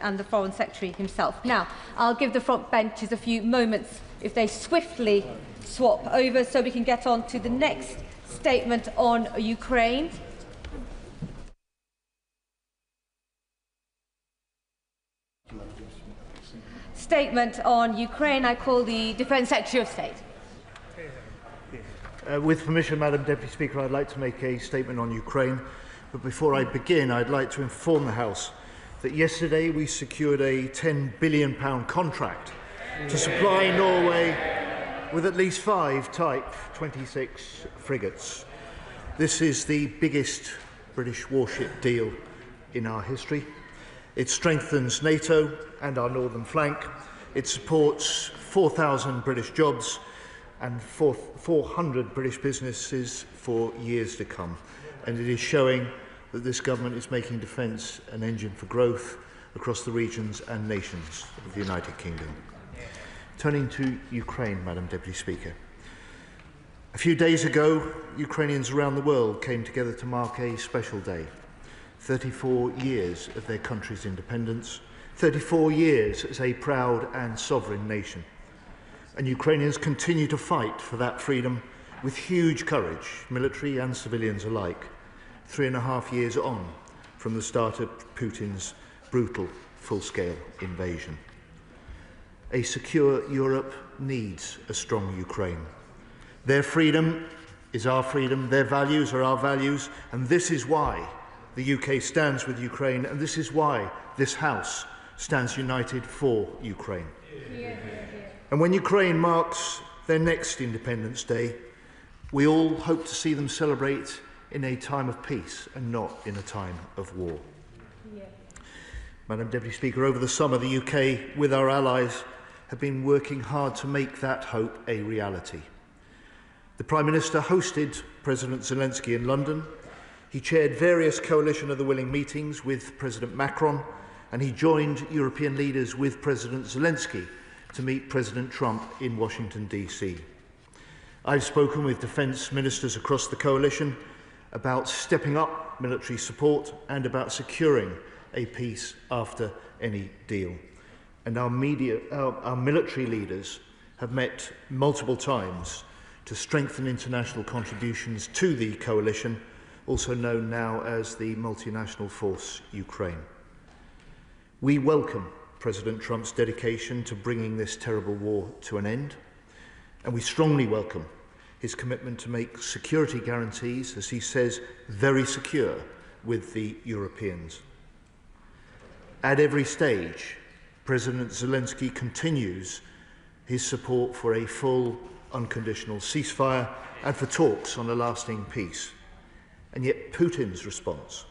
and the Foreign Secretary himself. Now, I'll give the front benches a few moments if they swiftly swap over so we can get on to the next statement on Ukraine. Statement on Ukraine. I call the Defence Secretary of State. With permission, Madam Deputy Speaker, I'd like to make a statement on Ukraine. But before I begin, I'd like to inform the House that yesterday we secured a £10 billion contract to supply Norway with at least 5 Type 26 frigates. This is the biggest British warship deal in our history. It strengthens NATO and our northern flank. It supports 4,000 British jobs and 400 British businesses for years to come. And it is showing that this government is making defence an engine for growth across the regions and nations of the United Kingdom. Turning to Ukraine, Madam Deputy Speaker. A few days ago, Ukrainians around the world came together to mark a special day. 34 years of their country's independence, 34 years as a proud and sovereign nation. And Ukrainians continue to fight for that freedom with huge courage, military and civilians alike, 3.5 years on from the start of Putin's brutal, full-scale invasion. A secure Europe needs a strong Ukraine. Their freedom is our freedom, their values are our values, and this is why the UK stands with Ukraine, and this is why this House stands united for Ukraine. And when Ukraine marks their next Independence Day, we all hope to see them celebrate in a time of peace and not in a time of war. Madam Deputy Speaker, over the summer, the UK, with our allies, have been working hard to make that hope a reality. The Prime Minister hosted President Zelensky in London. He chaired various Coalition of the Willing meetings with President Macron, and he joined European leaders with President Zelensky to meet President Trump in Washington, D.C. I've spoken with defence ministers across the coalition about stepping up military support and about securing a peace after any deal. And our military leaders have met multiple times to strengthen international contributions to the coalition, also known now as the Multinational Force Ukraine. We welcome President Trump's dedication to bringing this terrible war to an end, and we strongly welcome his commitment to make security guarantees, as he says, very secure with the Europeans. At every stage, President Zelensky continues his support for a full, unconditional ceasefire and for talks on a lasting peace. And yet Putin's response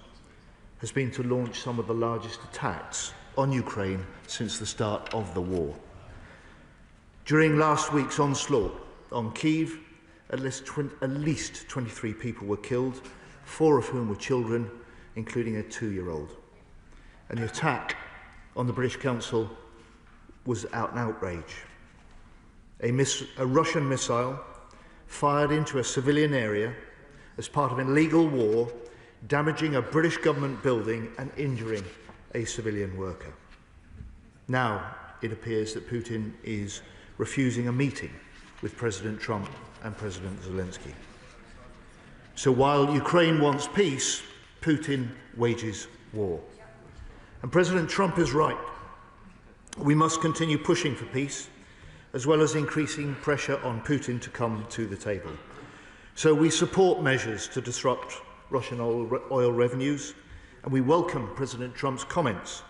has been to launch some of the largest attacks on Ukraine since the start of the war. During last week's onslaught on Kyiv, at least 23 people were killed, 4 of whom were children, including a 2-year-old. And the attack on the British Council was an outrage. A Russian missile fired into a civilian area as part of an illegal war, damaging a British government building and injuring a civilian worker. Now it appears that Putin is refusing a meeting with President Trump and President Zelensky. So while Ukraine wants peace, Putin wages war. And President Trump is right. We must continue pushing for peace, as well as increasing pressure on Putin to come to the table. So we support measures to disrupt Russian oil revenues, and we welcome President Trump's comments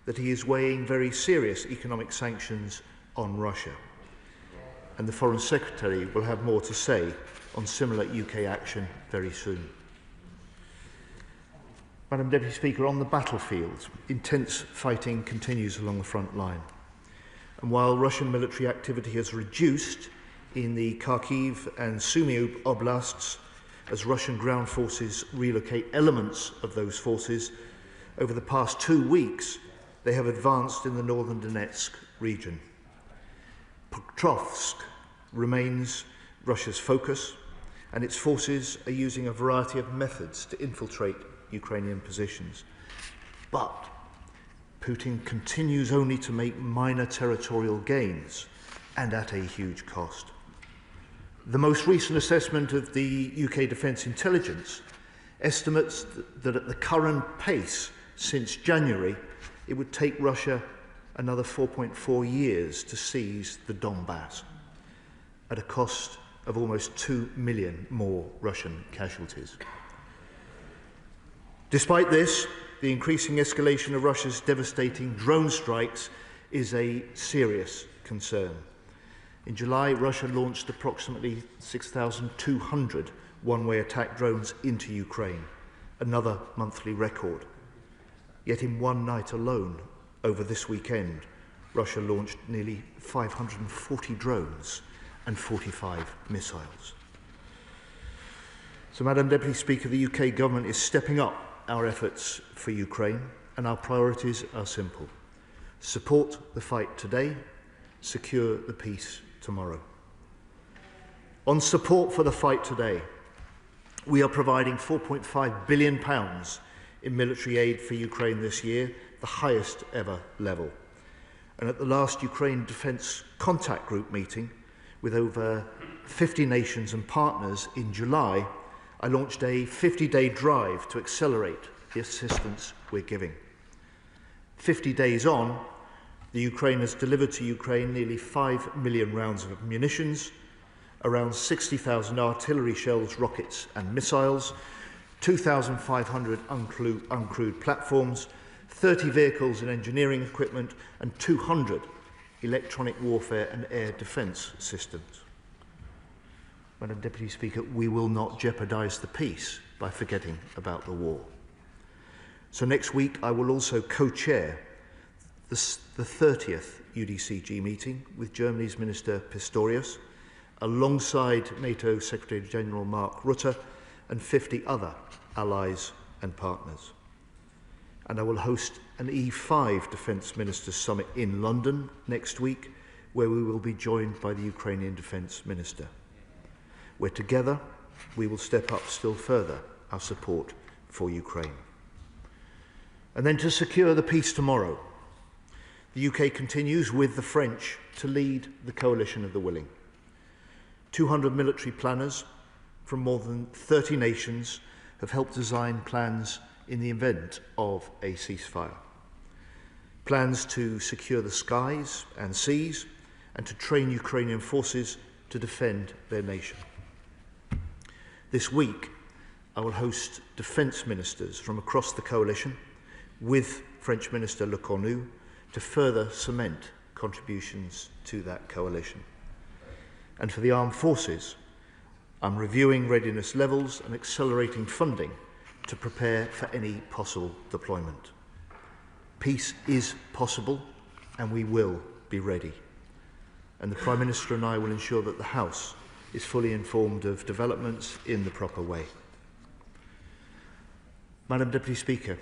that he is weighing very serious economic sanctions on Russia. And the Foreign Secretary will have more to say on similar UK action very soon. Madam Deputy Speaker, on the battlefield, intense fighting continues along the front line. And while Russian military activity has reduced in the Kharkiv and Sumy oblasts, as Russian ground forces relocate elements of those forces, over the past 2 weeks, they have advanced in the northern Donetsk region. Pokrovsk remains Russia's focus, and its forces are using a variety of methods to infiltrate Ukrainian positions. But Putin continues only to make minor territorial gains, and at a huge cost. The most recent assessment of the UK Defence Intelligence estimates that at the current pace since January, it would take Russia another 4.4 years to seize the Donbass, at a cost of almost 2 million more Russian casualties. Despite this, the increasing escalation of Russia's devastating drone strikes is a serious concern. In July, Russia launched approximately 6,200 one-way attack drones into Ukraine, another monthly record. Yet in one night alone, over this weekend, Russia launched nearly 540 drones and 45 missiles. So, Madam Deputy Speaker, the UK government is stepping up our efforts for Ukraine, and our priorities are simple. Support the fight today, secure the peace tomorrow. On support for the fight today, we are providing £4.5 billion in military aid for Ukraine this year, the highest ever level. And at the last Ukraine Defence Contact Group meeting, with over 50 nations and partners in July, I launched a 50-day drive to accelerate the assistance we're giving. 50 days on, the Ukraine has delivered to Ukraine nearly 5 million rounds of munitions, around 60,000 artillery shells, rockets and missiles, 2,500 uncrewed platforms, 30 vehicles and engineering equipment, and 200 electronic warfare and air defence systems. Madam Deputy Speaker, we will not jeopardise the peace by forgetting about the war. So next week I will also co-chair the 30th UDCG meeting with Germany's Minister Pistorius, alongside NATO Secretary-General Mark Rutte and 50 other allies and partners. And I will host an E5 Defence Ministers Summit in London next week, where we will be joined by the Ukrainian Defence Minister, where together we will step up still further our support for Ukraine. And then to secure the peace tomorrow, the UK continues with the French to lead the coalition of the willing. 200 military planners from more than 30 nations have helped design plans in the event of a ceasefire. Plans to secure the skies and seas and to train Ukrainian forces to defend their nation. This week, I will host defence ministers from across the coalition with French Minister Le Cornu to further cement contributions to that coalition. And for the armed forces, I'm reviewing readiness levels and accelerating funding to prepare for any possible deployment. Peace is possible, and we will be ready. And the Prime Minister and I will ensure that the House is fully informed of developments in the proper way. Madam Deputy Speaker,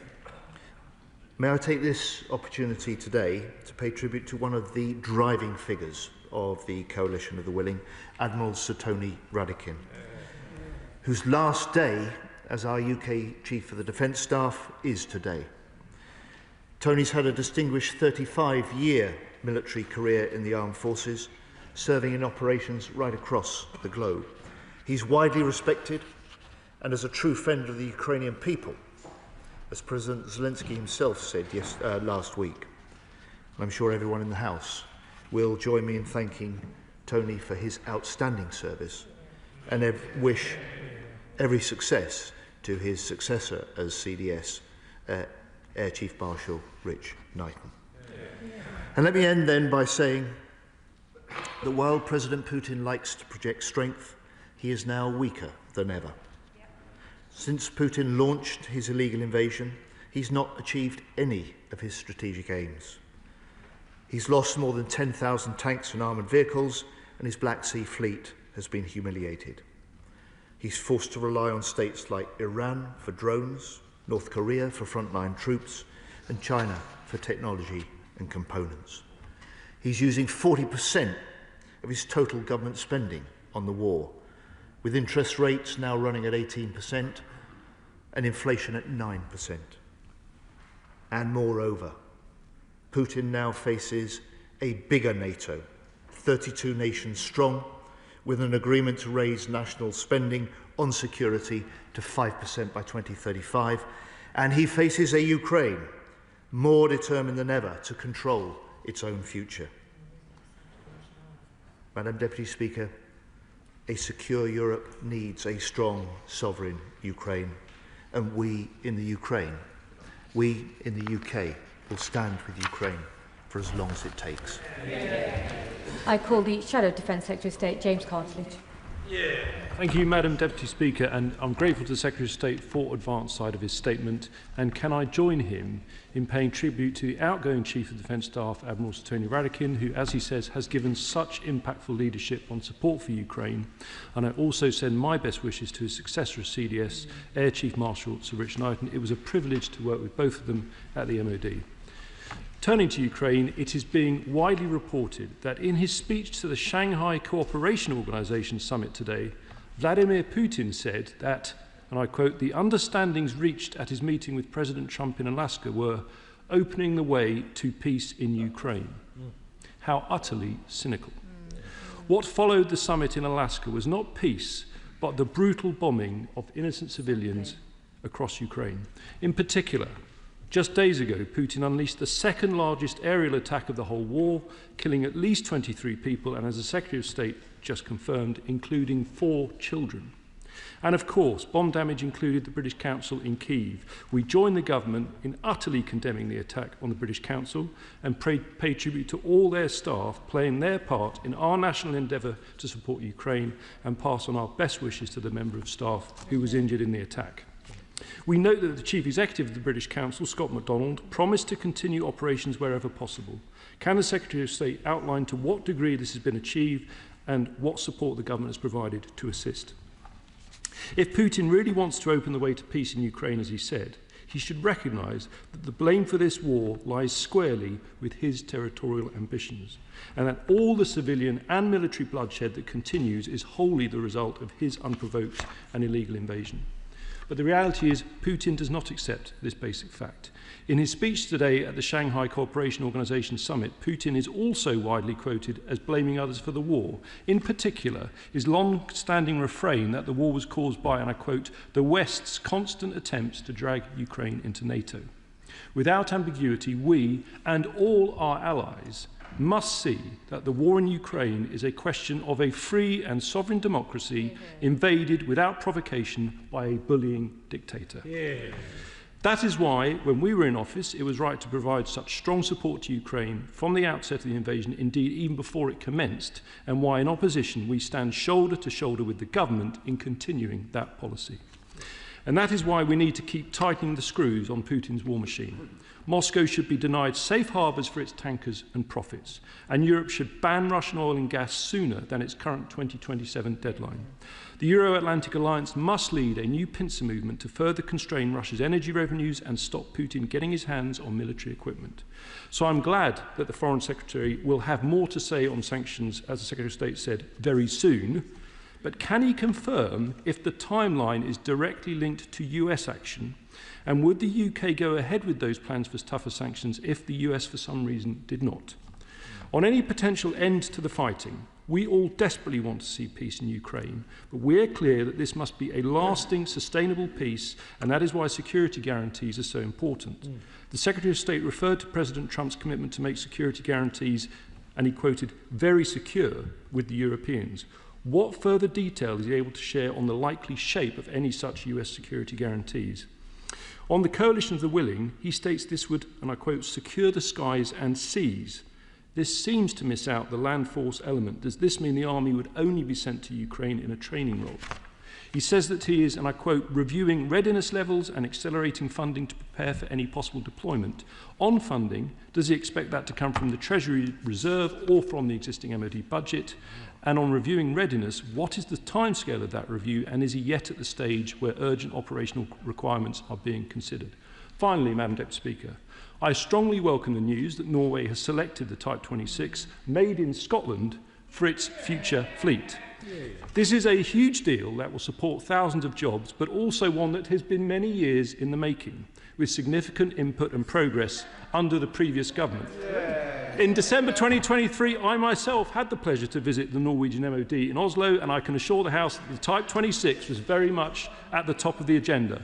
may I take this opportunity today to pay tribute to one of the driving figures of the Coalition of the Willing, Admiral Sir Tony Radakin, whose last day as our UK Chief of the Defence Staff is today. Tony's had a distinguished 35-year military career in the armed forces, serving in operations right across the globe. He's widely respected and as a true friend of the Ukrainian people, as President Zelensky himself said last week. And I'm sure everyone in the House will join me in thanking Tony for his outstanding service and wish every success to his successor as CDS, Air Chief Marshal Rich Knighton. And let me end then by saying that while President Putin likes to project strength, he is now weaker than ever. Since Putin launched his illegal invasion, he's not achieved any of his strategic aims. He's lost more than 10,000 tanks and armoured vehicles, and his Black Sea fleet has been humiliated. He's forced to rely on states like Iran for drones, North Korea for frontline troops, and China for technology and components. He's using 40% of his total government spending on the war, with interest rates now running at 18% and inflation at 9%. And moreover, Putin now faces a bigger NATO, 32 nations strong, with an agreement to raise national spending on security to 5% by 2035, and he faces a Ukraine more determined than ever to control its own future. Madam Deputy Speaker, a secure Europe needs a strong, sovereign Ukraine, and we in the UK will stand with Ukraine for as long as it takes. I call the Shadow Defence Secretary of State, James Cartledge. Thank you, Madam Deputy Speaker, and I'm grateful to the Secretary of State for advance side of his statement, and can I join him in paying tribute to the outgoing Chief of Defence Staff, Admiral Sir Tony Radakin, who, as he says, has given such impactful leadership on support for Ukraine, and I also send my best wishes to his successor as CDS, Air Chief Marshal Sir Richard Knighton. It was a privilege to work with both of them at the MOD. Turning to Ukraine, it is being widely reported that in his speech to the Shanghai Cooperation Organization summit today, Vladimir Putin said that, and I quote, "the understandings reached at his meeting with President Trump in Alaska were opening the way to peace in Ukraine." How utterly cynical. What followed the summit in Alaska was not peace, but the brutal bombing of innocent civilians across Ukraine. In particular, just days ago, Putin unleashed the second largest aerial attack of the whole war, killing at least 23 people, and as the Secretary of State just confirmed, including 4 children. And of course, bomb damage included the British Council in Kyiv. We join the government in utterly condemning the attack on the British Council and pay tribute to all their staff playing their part in our national endeavour to support Ukraine, and pass on our best wishes to the member of staff who was injured in the attack. We note that the Chief Executive of the British Council, Scott MacDonald, promised to continue operations wherever possible. Can the Secretary of State outline to what degree this has been achieved and what support the government has provided to assist? If Putin really wants to open the way to peace in Ukraine, as he said, he should recognise that the blame for this war lies squarely with his territorial ambitions, and that all the civilian and military bloodshed that continues is wholly the result of his unprovoked and illegal invasion. But the reality is Putin does not accept this basic fact. In his speech today at the Shanghai Cooperation Organization summit, Putin is also widely quoted as blaming others for the war. In particular, his long-standing refrain that the war was caused by, and I quote, "the West's constant attempts to drag Ukraine into NATO." Without ambiguity, we and all our allies must see that the war in Ukraine is a question of a free and sovereign democracy invaded without provocation by a bullying dictator. That is why, when we were in office, it was right to provide such strong support to Ukraine from the outset of the invasion, indeed even before it commenced, and why in opposition we stand shoulder to shoulder with the government in continuing that policy. And that is why we need to keep tightening the screws on Putin's war machine. Moscow should be denied safe harbours for its tankers and profits, and Europe should ban Russian oil and gas sooner than its current 2027 deadline. The Euro-Atlantic alliance must lead a new pincer movement to further constrain Russia's energy revenues and stop Putin getting his hands on military equipment. So I'm glad that the Foreign Secretary will have more to say on sanctions, as the Secretary of State said, very soon. But can he confirm if the timeline is directly linked to US action? And would the UK go ahead with those plans for tougher sanctions if the US for some reason did not? On any potential end to the fighting, we all desperately want to see peace in Ukraine, but we're clear that this must be a lasting, sustainable peace, and that is why security guarantees are so important. The Secretary of State referred to President Trump's commitment to make security guarantees, and he quoted, "very secure" with the Europeans. What further detail is he able to share on the likely shape of any such US security guarantees? On the coalition of the willing, he states this would, and I quote, "secure the skies and seas." This seems to miss out the land force element. Does this mean the army would only be sent to Ukraine in a training role? He says that he is, and I quote, "reviewing readiness levels and accelerating funding to prepare for any possible deployment." On funding, does he expect that to come from the Treasury Reserve or from the existing MOD budget? And on reviewing readiness, what is the timescale of that review, and is he yet at the stage where urgent operational requirements are being considered? Finally, Madam Deputy Speaker, I strongly welcome the news that Norway has selected the Type 26 made in Scotland for its future fleet. This is a huge deal that will support thousands of jobs, but also one that has been many years in the making. with significant input and progress under the previous government. In December 2023, I myself had the pleasure to visit the Norwegian MOD in Oslo, and I can assure the House that the Type 26 was very much at the top of the agenda.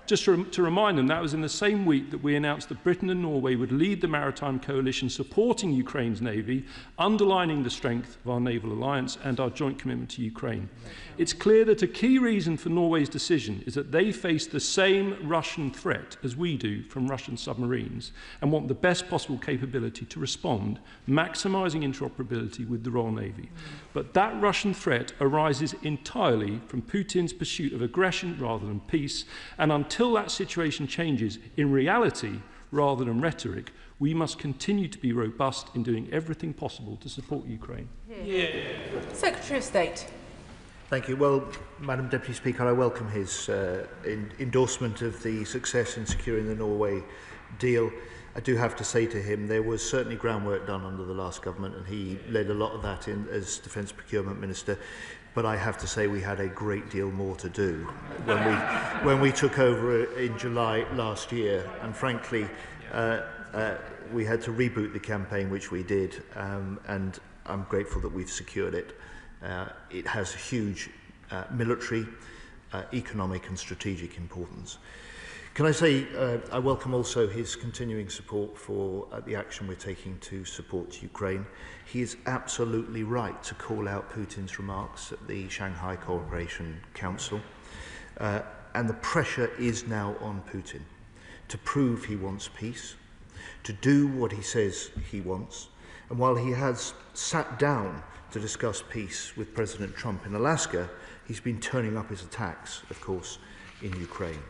Just to remind them, that was in the same week that we announced that Britain and Norway would lead the maritime coalition supporting Ukraine's navy, underlining the strength of our naval alliance and our joint commitment to Ukraine. It's clear that a key reason for Norway's decision is that they face the same Russian threat as we do from Russian submarines and want the best possible capability to respond, maximising interoperability with the Royal Navy. But that Russian threat arises entirely from Putin's pursuit of aggression rather than peace, and until that situation changes in reality rather than rhetoric, we must continue to be robust in doing everything possible to support Ukraine. Secretary of State. Thank you. Well, Madam Deputy Speaker, I welcome his endorsement of the success in securing the Norway deal. I do have to say to him there was certainly groundwork done under the last government, and he led a lot of that in as Defence Procurement Minister. But I have to say we had a great deal more to do when we took over in July last year, and frankly we had to reboot the campaign, which we did, and I'm grateful that we've secured it. It has huge military, economic and strategic importance. Can I say I welcome also his continuing support for the action we're taking to support Ukraine. He is absolutely right to call out Putin's remarks at the Shanghai Cooperation Council. And the pressure is now on Putin to prove he wants peace, to do what he says he wants. And while he has sat down to discuss peace with President Trump in Alaska, he's been turning up his attacks, of course, in Ukraine.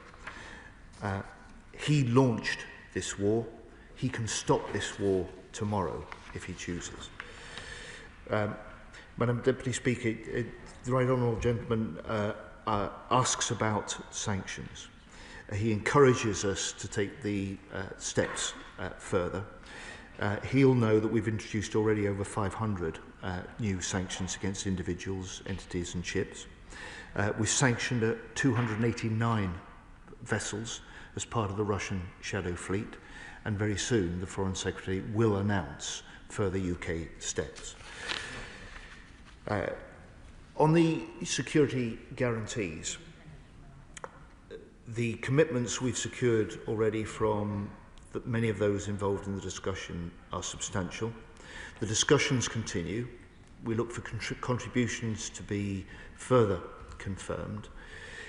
He launched this war. He can stop this war tomorrow if he chooses. Madam Deputy Speaker, the Right Honourable Gentleman asks about sanctions. He encourages us to take the steps further. He'll know that we've introduced already over 500 new sanctions against individuals, entities and ships. We've sanctioned 289 vessels as part of the Russian shadow fleet, and very soon the Foreign Secretary will announce further UK steps. On the security guarantees, the commitments we've secured already from many of those involved in the discussion are substantial. The discussions continue. We look for contributions to be further confirmed.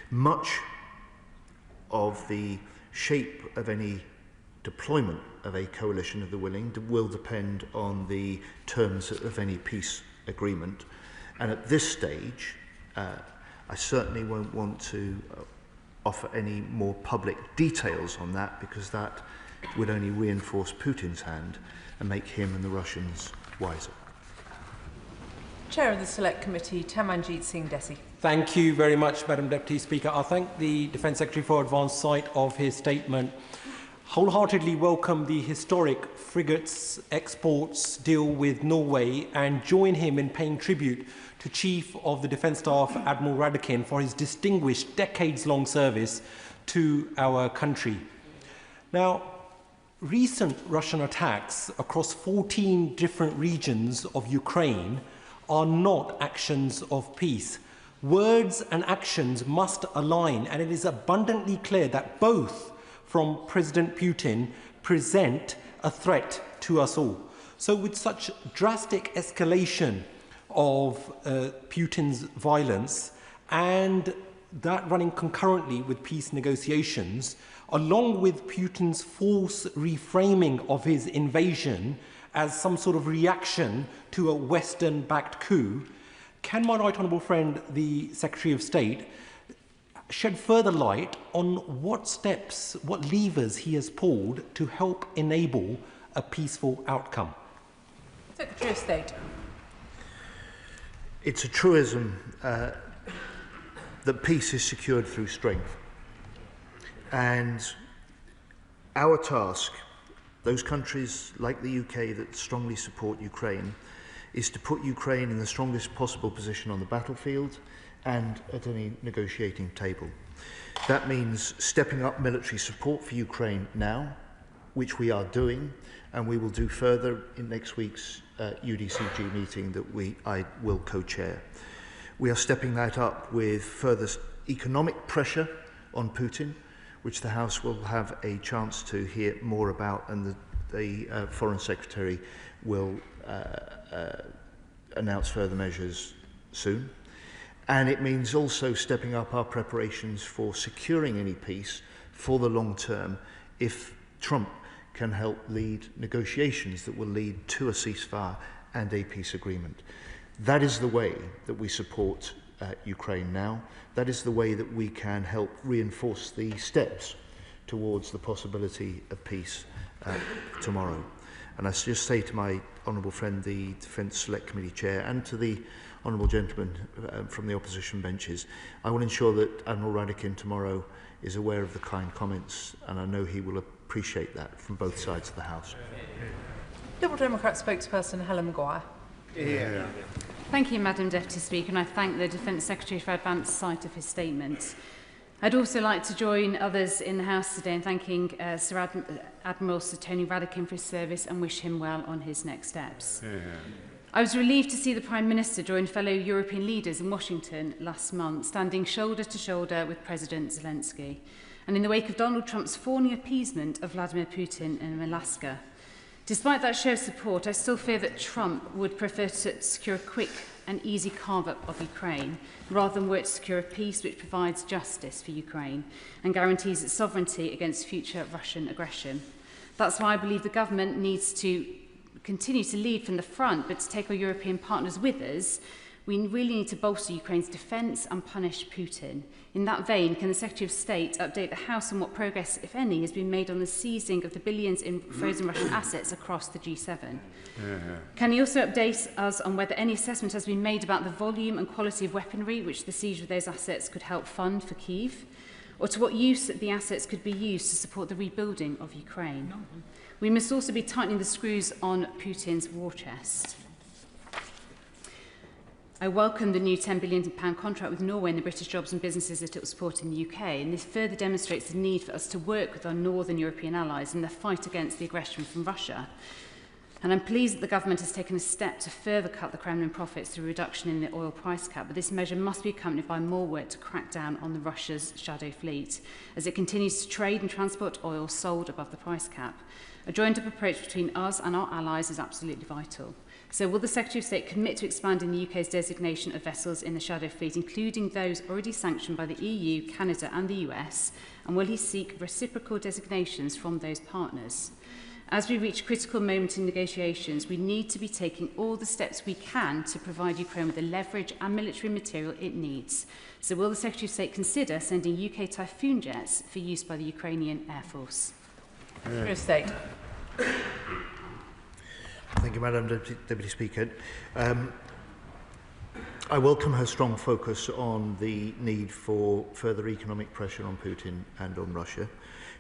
Much of the shape of any deployment of a coalition of the willing will depend on the terms of any peace agreement. And at this stage, I certainly won't want to offer any more public details on that, because that would only reinforce Putin's hand and make him and the Russians wiser. Chair of the Select Committee, Tamanjeet Singh Desi. Thank you very much, Madam Deputy Speaker. I thank the Defence Secretary for advance sight of his statement. Wholeheartedly welcome the historic frigates exports deal with Norway and join him in paying tribute to Chief of the Defence Staff Admiral Radakin for his distinguished decades-long service to our country. Now, recent Russian attacks across 14 different regions of Ukraine are not actions of peace. Words and actions must align, and it is abundantly clear that both from President Putin present a threat to us all. So with such drastic escalation of Putin's violence, and that running concurrently with peace negotiations, along with Putin's false reframing of his invasion as some sort of reaction to a Western-backed coup, can my right honourable friend, the Secretary of State, shed further light on what steps, what levers he has pulled to help enable a peaceful outcome? Secretary of State. It's a truism that peace is secured through strength. And our task, those countries like the UK that strongly support Ukraine, is to put Ukraine in the strongest possible position on the battlefield and at any negotiating table. That means stepping up military support for Ukraine now, which we are doing, and we will do further in next week's UDCG meeting that I will co-chair. We are stepping that up with further economic pressure on Putin, which the House will have a chance to hear more about, and the Foreign Secretary will announce further measures soon. And it means also stepping up our preparations for securing any peace for the long term if Trump can help lead negotiations that will lead to a ceasefire and a peace agreement. That is the way that we support Ukraine now. That is the way that we can help reinforce the steps towards the possibility of peace tomorrow. And I just say to my honourable friend, the Defence Select Committee Chair, and to the honourable gentleman from the opposition benches, I will ensure that Admiral Radakin tomorrow is aware of the kind comments, and I know he will appreciate that from both sides of the House. Liberal Democrat spokesperson Helen Maguire. Thank you, Madam Deputy Speaker, and I thank the Defence Secretary for advance sight of his statement. I'd also like to join others in the House today in thanking Admiral Sir Tony Radakin for his service and wish him well on his next steps. I was relieved to see the Prime Minister join fellow European leaders in Washington last month, standing shoulder to shoulder with President Zelensky, and in the wake of Donald Trump's fawning appeasement of Vladimir Putin in Alaska. Despite that show of support, I still fear that Trump would prefer to secure a quick and easy carve-up of Ukraine, rather than work to secure a peace which provides justice for Ukraine and guarantees its sovereignty against future Russian aggression. That's why I believe the government needs to continue to lead from the front, but to take our European partners with us. We really need to bolster Ukraine's defence and punish Putin. In that vein, can the Secretary of State update the House on what progress, if any, has been made on the seizing of the billions in frozen Russian assets across the G7? Can he also update us on whether any assessment has been made about the volume and quality of weaponry which the siege of those assets could help fund for Kyiv? Or to what use the assets could be used to support the rebuilding of Ukraine? We must also be tightening the screws on Putin's war chest. I welcome the new £10 billion contract with Norway and the British jobs and businesses that it will support in the UK, and this further demonstrates the need for us to work with our northern European allies in the fight against the aggression from Russia. And I'm pleased that the government has taken a step to further cut the Kremlin profits through a reduction in the oil price cap, but this measure must be accompanied by more work to crack down on the Russia's shadow fleet, as it continues to trade and transport oil sold above the price cap. A joined-up approach between us and our allies is absolutely vital. So will the Secretary of State commit to expanding the UK's designation of vessels in the shadow fleet, including those already sanctioned by the EU, Canada and the US, and will he seek reciprocal designations from those partners? As we reach a critical moment in negotiations, we need to be taking all the steps we can to provide Ukraine with the leverage and military material it needs. So will the Secretary of State consider sending UK Typhoon jets for use by the Ukrainian Air Force? Secretary of State. Thank you, Madam Deputy Speaker. I welcome her strong focus on the need for further economic pressure on Putin and on Russia.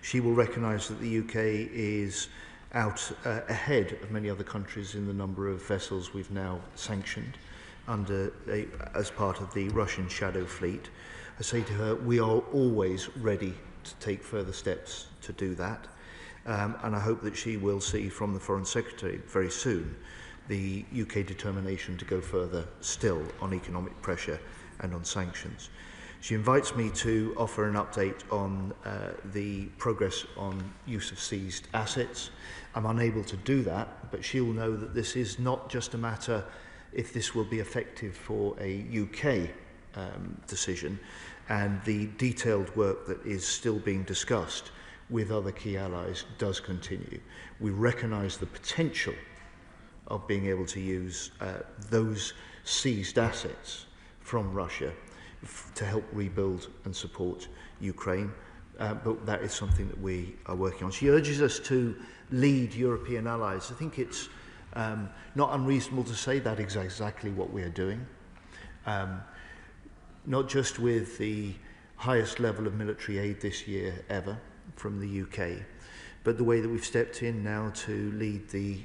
She will recognise that the UK is out ahead of many other countries in the number of vessels we've now sanctioned as part of the Russian shadow fleet. I say to her, we are always ready to take further steps to do that. And I hope that she will see from the Foreign Secretary very soon the UK determination to go further still on economic pressure and on sanctions. She invites me to offer an update on the progress on use of seized assets. I'm unable to do that, but she'll know that this is not just a matter if this will be effective for a UK decision, and the detailed work that is still being discussed with other key allies does continue. We recognise the potential of being able to use those seized assets from Russia to help rebuild and support Ukraine, but that is something that we are working on. She urges us to lead European allies. I think it's not unreasonable to say that is exactly what we are doing, not just with the highest level of military aid this year ever from the UK, but the way that we've stepped in now to lead the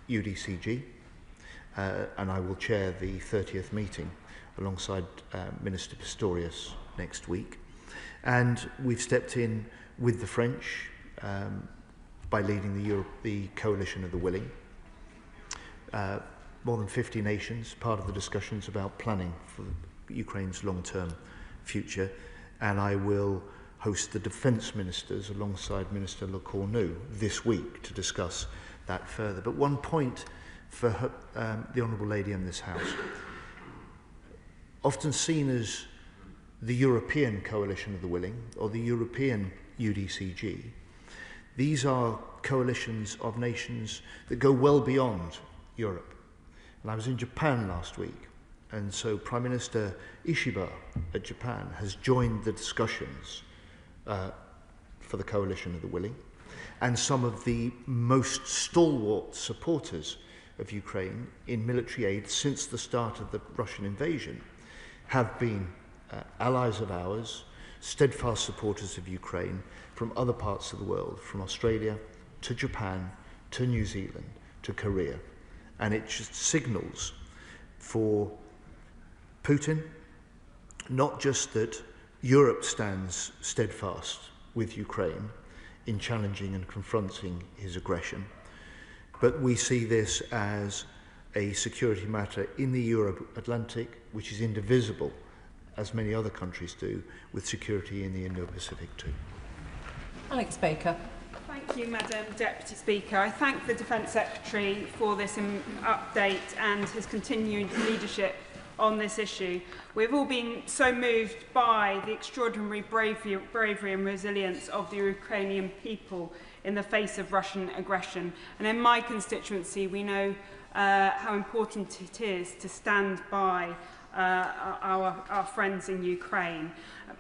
UDCG, and I will chair the 30th meeting alongside Minister Pistorius next week. And we've stepped in with the French by leading the Coalition of the Willing. More than 50 nations, part of the discussions about planning for Ukraine's long-term future. And I will host the defence ministers alongside Minister Le Cornu this week to discuss that further. But one point for her, the Honourable Lady in this House. Often seen as the European Coalition of the Willing or the European UDCG, these are coalitions of nations that go well beyond Europe. And I was in Japan last week, and so Prime Minister Ishiba at Japan has joined the discussions for the Coalition of the Willing, and some of the most stalwart supporters of Ukraine in military aid since the start of the Russian invasion have been allies of ours, steadfast supporters of Ukraine from other parts of the world, from Australia to Japan to New Zealand to Korea. And it just signals for Putin not just that Europe stands steadfast with Ukraine in challenging and confronting his aggression, but we see this as a security matter in the Euro-Atlantic, which is indivisible, as many other countries do, with security in the Indo-Pacific too. Alex Baker. Thank you, Madam Deputy Speaker. I thank the Defence Secretary for this update and his continued leadership on this issue. We've all been so moved by the extraordinary bravery and resilience of the Ukrainian people in the face of Russian aggression. And in my constituency, we know how important it is to stand by our friends in Ukraine.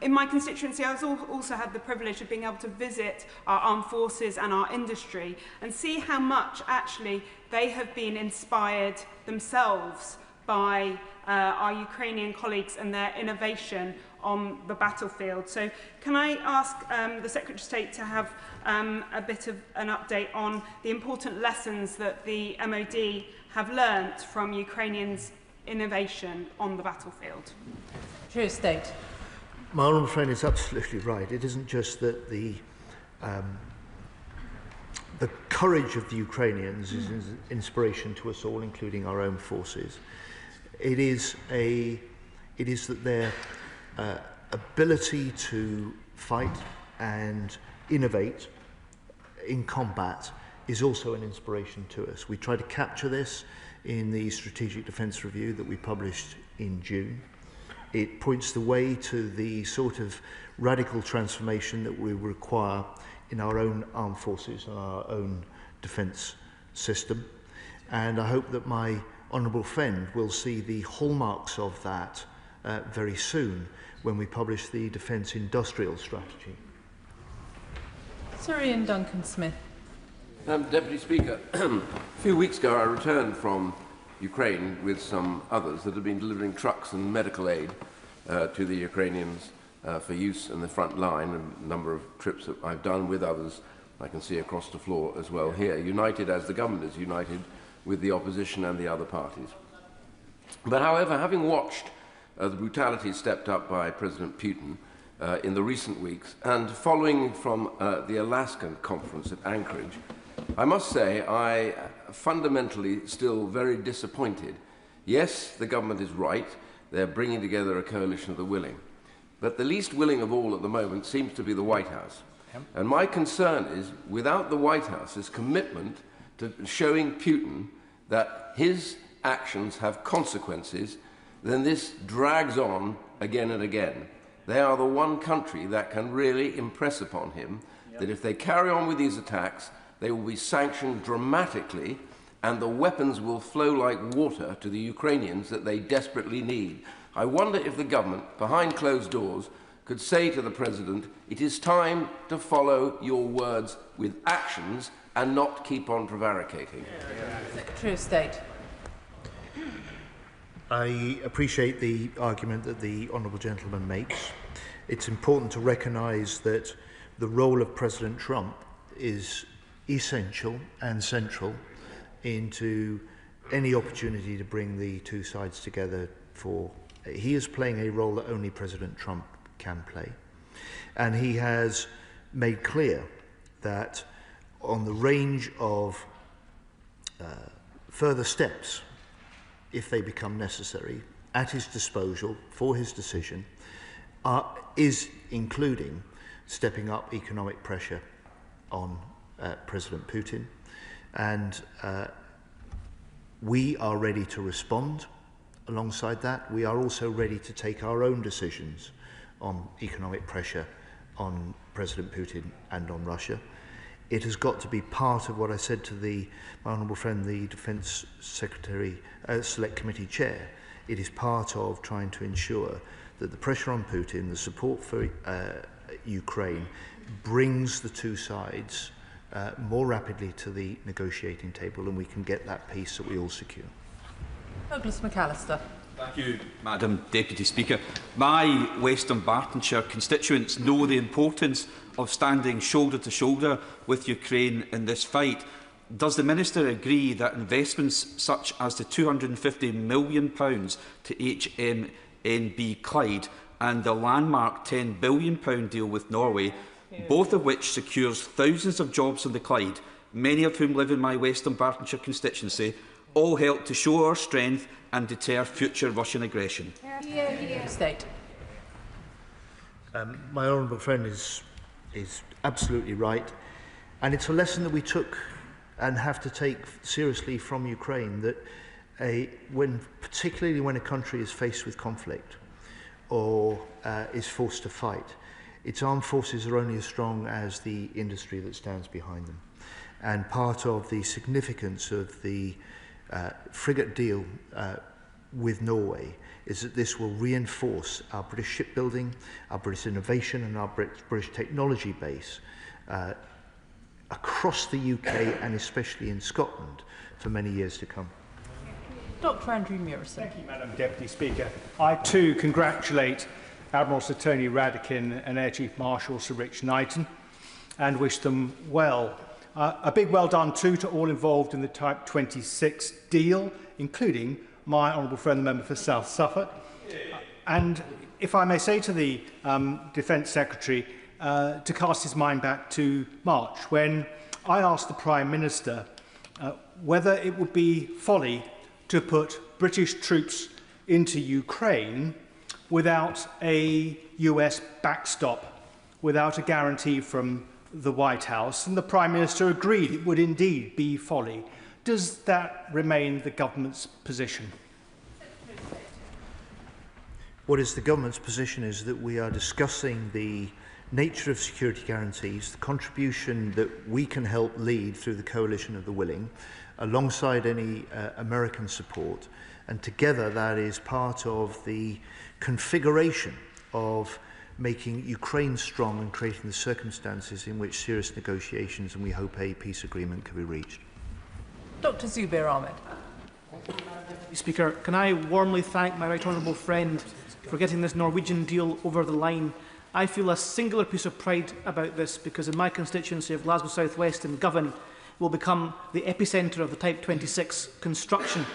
In my constituency, I also had the privilege of being able to visit our armed forces and our industry and see how much actually they have been inspired themselves by our Ukrainian colleagues and their innovation on the battlefield. So can I ask the Secretary of State to have a bit of an update on the important lessons that the MOD have learnt from Ukrainians' innovation on the battlefield? Secretary of State. My honourable friend is absolutely right. It isn't just that the courage of the Ukrainians is an inspiration to us all, including our own forces. It is that their ability to fight and innovate in combat is also an inspiration to us. We try to capture this in the Strategic Defence Review that we published in June. It points the way to the sort of radical transformation that we require in our own armed forces and our own defence system. And I hope that my honourable friend will see the hallmarks of that very soon when we publish the Defence Industrial Strategy. Sir Ian Duncan-Smith. Deputy Speaker, a few weeks ago I returned from Ukraine with some others that have been delivering trucks and medical aid to the Ukrainians for use in the front line, a number of trips that I've done with others I can see across the floor as well here, united as the government is united with the opposition and the other parties. But however, having watched the brutality stepped up by President Putin in the recent weeks and following from the Alaskan conference at Anchorage, I must say I fundamentally still very disappointed. Yes, the government is right. They're bringing together a coalition of the willing. But the least willing of all at the moment seems to be the White House. And my concern is, without the White House's commitment to showing Putin that his actions have consequences, then this drags on again and again. They are the one country that can really impress upon him that if they carry on with these attacks, they will be sanctioned dramatically and the weapons will flow like water to the Ukrainians that they desperately need. I wonder if the government, behind closed doors, could say to the President, it is time to follow your words with actions and not keep on prevaricating. Secretary of State. I appreciate the argument that the honourable gentleman makes. It's important to recognise that the role of President Trump is essential and central into any opportunity to bring the two sides together for He is playing a role that only President Trump can play. And he has made clear that on the range of further steps, if they become necessary, at his disposal for his decision, is including stepping up economic pressure on President Putin. And we are ready to respond alongside that. We are also ready to take our own decisions on economic pressure on President Putin and on Russia. It has got to be part of what I said to my honourable friend, the Defence Secretary, Select Committee Chair. It is part of trying to ensure that the pressure on Putin, the support for Ukraine, brings the two sides more rapidly to the negotiating table, and we can get that peace that we all secure. Douglas McAllister. Thank you, Madam Deputy Speaker. My Western Bartonshire constituents know the importance of standing shoulder to shoulder with Ukraine in this fight. Does the Minister agree that investments such as the £250 million to HMNB Clyde and the landmark £10 billion deal with Norway, both of which secures thousands of jobs on the Clyde, many of whom live in my Western Bartonshire constituency, all help to show our strength and deter future Russian aggression? State. My honourable friend is absolutely right, and it's a lesson that we took and have to take seriously from Ukraine, that particularly when a country is faced with conflict or is forced to fight, its armed forces are only as strong as the industry that stands behind them. And part of the significance of the frigate deal with Norway is that this will reinforce our British shipbuilding, our British innovation and our British technology base across the UK and especially in Scotland for many years to come. Dr. Andrew Murison. Thank you, Madam Deputy Speaker. I too congratulate Admiral Sir Tony Radakin and Air Chief Marshal Sir Rich Knighton and wish them well. A big well done too to all involved in the Type 26 deal, including my honourable friend, the member for South Suffolk. And if I may say to the Defence Secretary to cast his mind back to March, when I asked the Prime Minister whether it would be folly to put British troops into Ukraine without a US backstop, without a guarantee from the White House, and the Prime Minister agreed it would indeed be folly. Does that remain the government's position? What is the government's position is that we are discussing the nature of security guarantees, the contribution that we can help lead through the coalition of the willing, alongside any American support, and together that is part of the configuration of making Ukraine strong and creating the circumstances in which serious negotiations and we hope a peace agreement can be reached. Dr. Zubair Ahmed. Speaker, can I warmly thank my right honourable friend for getting this Norwegian deal over the line. I feel a singular piece of pride about this because in my constituency of Glasgow South West and Govan will become the epicentre of the Type 26 construction.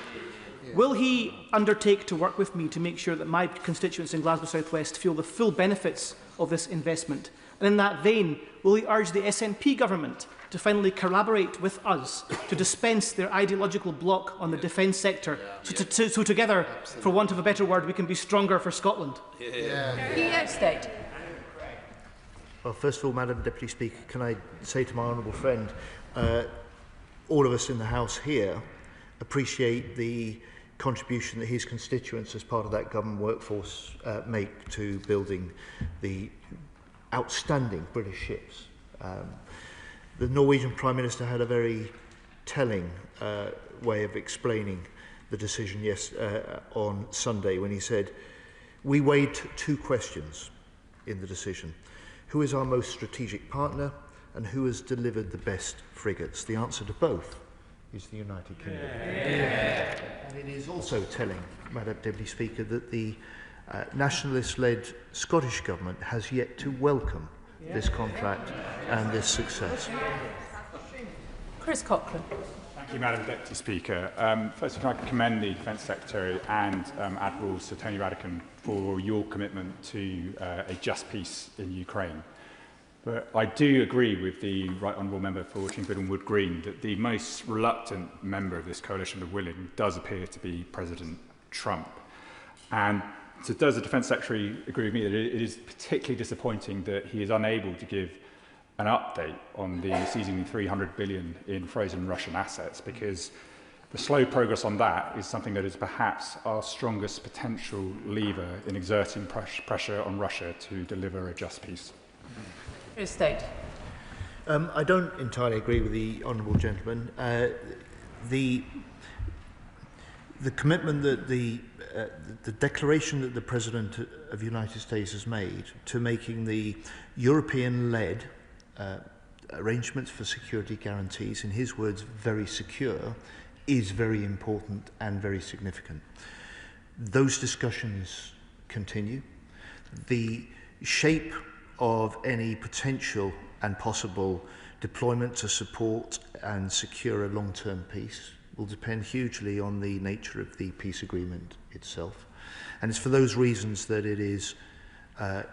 Will he undertake to work with me to make sure that my constituents in Glasgow South West feel the full benefits of this investment? And in that vein, will he urge the SNP government to finally collaborate with us to dispense their ideological block on the defence sector so together, for want of a better word, we can be stronger for Scotland? State. Well, first of all, Madam Deputy Speaker, can I say to my honourable friend, all of us in the House here appreciate the contribution that his constituents as part of that government workforce make to building the outstanding British ships. The Norwegian Prime Minister had a very telling way of explaining the decision on Sunday when he said, we weighed two questions in the decision. Who is our most strategic partner and who has delivered the best frigates? The answer to both is the United Kingdom. And it is also telling, Madam Deputy Speaker, that the nationalist-led Scottish Government has yet to welcome this contract and this success. Chris Cochran. Thank Thank you, Madam Deputy Speaker. First, can I commend the Defence Secretary and Admiral Sir Tony Radakin for your commitment to a just peace in Ukraine. But I do agree with the Right Honourable Member for Chingford Wood Green that the most reluctant member of this coalition of willing does appear to be President Trump. And so does the Defence Secretary agree with me that it is particularly disappointing that he is unable to give an update on the seizing 300 billion in frozen Russian assets, because the slow progress on that is something that is perhaps our strongest potential lever in exerting pressure on Russia to deliver a just peace. State. I don't entirely agree with the honourable gentleman. The commitment that the declaration that the President of the United States has made to making the European-led arrangements for security guarantees, in his words, very secure, is very important and very significant. Those discussions continue. The shape of any potential and possible deployment to support and secure a long-term peace will depend hugely on the nature of the peace agreement itself. And it's for those reasons that it is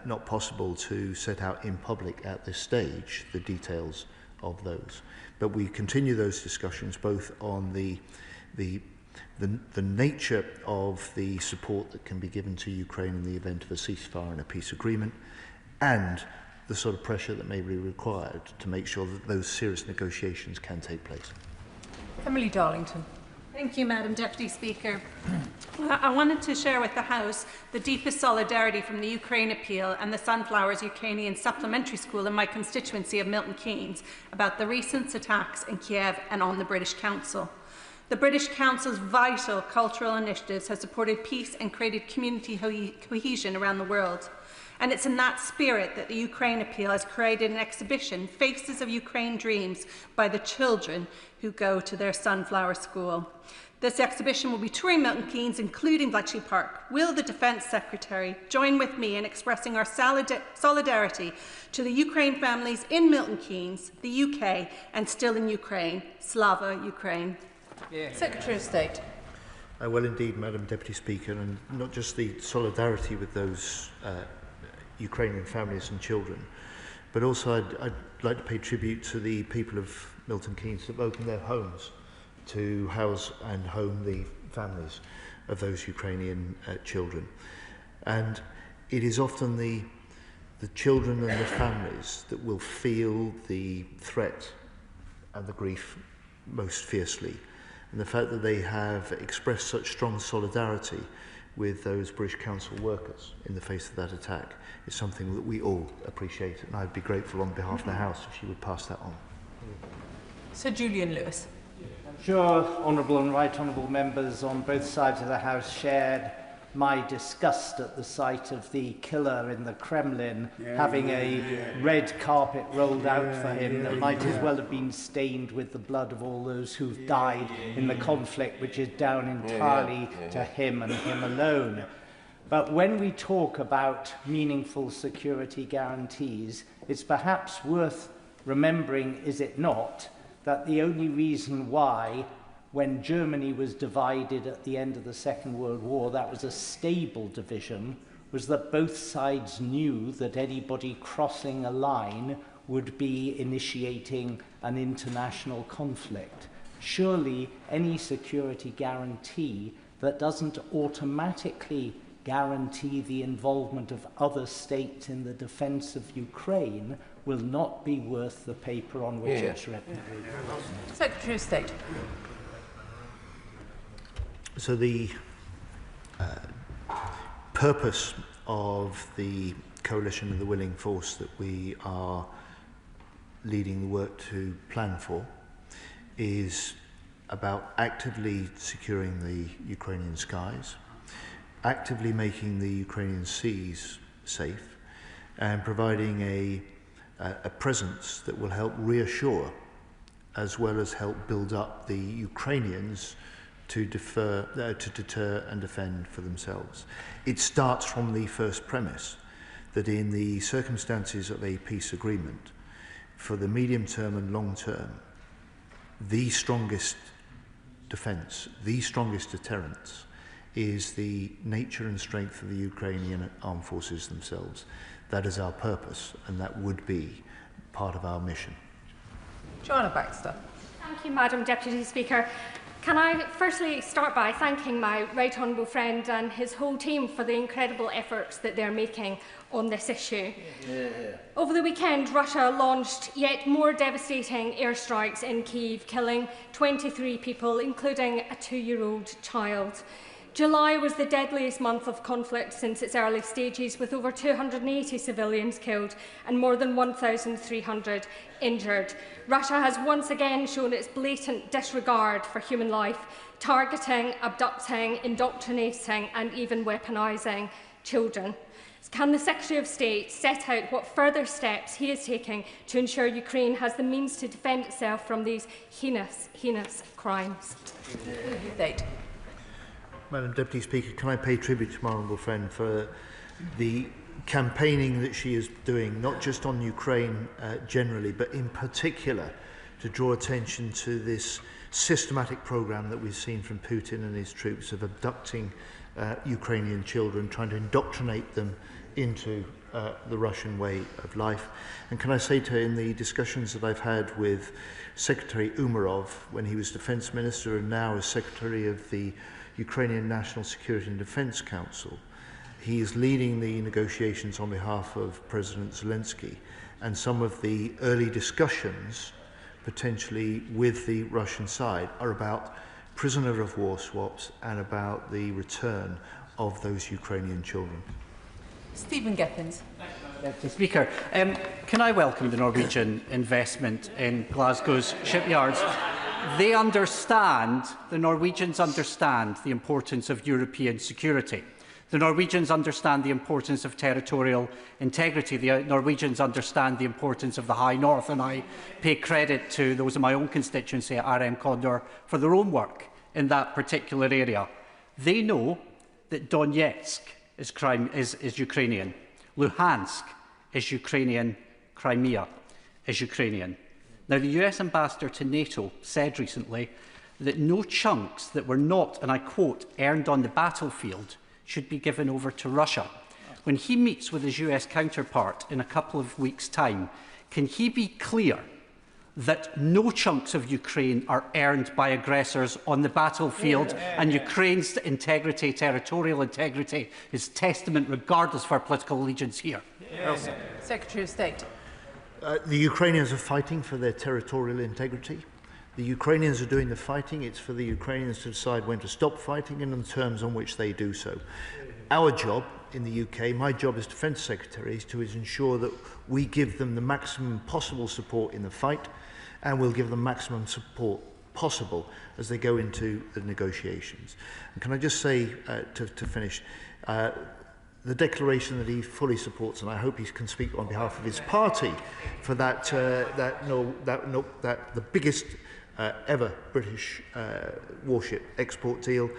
not possible to set out in public at this stage the details of those. But we continue those discussions both on the nature of the support that can be given to Ukraine in the event of a ceasefire and a peace agreement, and the sort of pressure that may be required to make sure that those serious negotiations can take place. Emily Darlington. Thank you, Madam Deputy Speaker. I wanted to share with the House the deepest solidarity from the Ukraine appeal and the Sunflowers Ukrainian Supplementary School in my constituency of Milton Keynes about the recent attacks in Kiev and on the British Council. The British Council's vital cultural initiatives have supported peace and created community cohesion around the world. And it's in that spirit that the Ukraine appeal has created an exhibition, Faces of Ukraine Dreams, by the children who go to their Sunflower School. This exhibition will be touring Milton Keynes, including Bletchley Park. Will the Defence Secretary join with me in expressing our solidarity to the Ukraine families in Milton Keynes, the UK, and still in Ukraine? Slava Ukraine. Yeah. Secretary of State. Well, indeed, Madam Deputy Speaker, and not just the solidarity with those Ukrainian families and children, but also I'd like to pay tribute to the people of Milton Keynes that have opened their homes to house and home the families of those Ukrainian children. And it is often the children and the families that will feel the threat and the grief most fiercely. And the fact that they have expressed such strong solidarity with those British Council workers in the face of that attack is something that we all appreciate, and I'd be grateful on behalf of the House if she would pass that on. Sir Julian Lewis. I'm sure honourable and right honourable members on both sides of the House shared my disgust at the sight of the killer in the Kremlin having a red carpet rolled out for him that might as well have been stained with the blood of all those who've died in the conflict, which is down entirely to him and him alone. But when we talk about meaningful security guarantees, it's perhaps worth remembering, is it not, that the only reason why, when Germany was divided at the end of the Second World War, that was a stable division, was that both sides knew that anybody crossing a line would be initiating an international conflict. Surely any security guarantee that doesn't automatically guarantee the involvement of other states in the defence of Ukraine will not be worth the paper on which it's written. Secretary of State. So the purpose of the coalition of the willing force that we are leading the work to plan for is about actively securing the Ukrainian skies, actively making the Ukrainian seas safe, and providing a presence that will help reassure as well as help build up the Ukrainians to deter and defend for themselves. It starts from the first premise that in the circumstances of a peace agreement, for the medium term and long term, the strongest defence, the strongest deterrence, is the nature and strength of the Ukrainian armed forces themselves. That is our purpose, and that would be part of our mission. Joanna Baxter. Thank you, Madam Deputy Speaker. Can I firstly start by thanking my right honourable friend and his whole team for the incredible efforts that they're making on this issue. Over the weekend, Russia launched yet more devastating airstrikes in Kyiv, killing 23 people, including a 2-year-old child. July was the deadliest month of conflict since its early stages, with over 280 civilians killed and more than 1,300 injured. Russia has once again shown its blatant disregard for human life, targeting, abducting, indoctrinating and even weaponising children. Can the Secretary of State set out what further steps he is taking to ensure Ukraine has the means to defend itself from these heinous crimes? Madam Deputy Speaker, can I pay tribute to my honourable friend for the campaigning that she is doing, not just on Ukraine generally, but in particular to draw attention to this systematic programme that we've seen from Putin and his troops of abducting Ukrainian children, trying to indoctrinate them into the Russian way of life. And can I say to her, in the discussions that I've had with Secretary Umarov when he was Defence Minister and now as Secretary of the Ukrainian National Security and Defence Council, he is leading the negotiations on behalf of President Zelensky, and some of the early discussions potentially with the Russian side are about prisoner of war swaps and about the return of those Ukrainian children. Stephen Geffins. Deputy Speaker, can I welcome the Norwegian investment in Glasgow's shipyards? They understand, the Norwegians understand the importance of European security. The Norwegians understand the importance of territorial integrity. The Norwegians understand the importance of the High North, and I pay credit to those in my own constituency at RM Condor for their own work in that particular area. They know that Donetsk is Ukrainian, Luhansk is Ukrainian, Crimea is Ukrainian. Now, the US ambassador to NATO said recently that no chunks that were not, and I quote, earned on the battlefield should be given over to Russia. When he meets with his US counterpart in a couple of weeks' time, can he be clear that no chunks of Ukraine are earned by aggressors on the battlefield, and Ukraine's integrity, territorial integrity, is testament regardless of our political allegiance here? Secretary of State. The Ukrainians are fighting for their territorial integrity. The Ukrainians are doing the fighting. It's for the Ukrainians to decide when to stop fighting and the terms on which they do so. Our job in the UK, my job as Defence Secretary, is to ensure that we give them the maximum possible support in the fight, and we'll give them maximum support possible as they go into the negotiations. And can I just say, to finish, the declaration that he fully supports, and I hope he can speak on behalf of his party, for that the biggest ever British warship export deal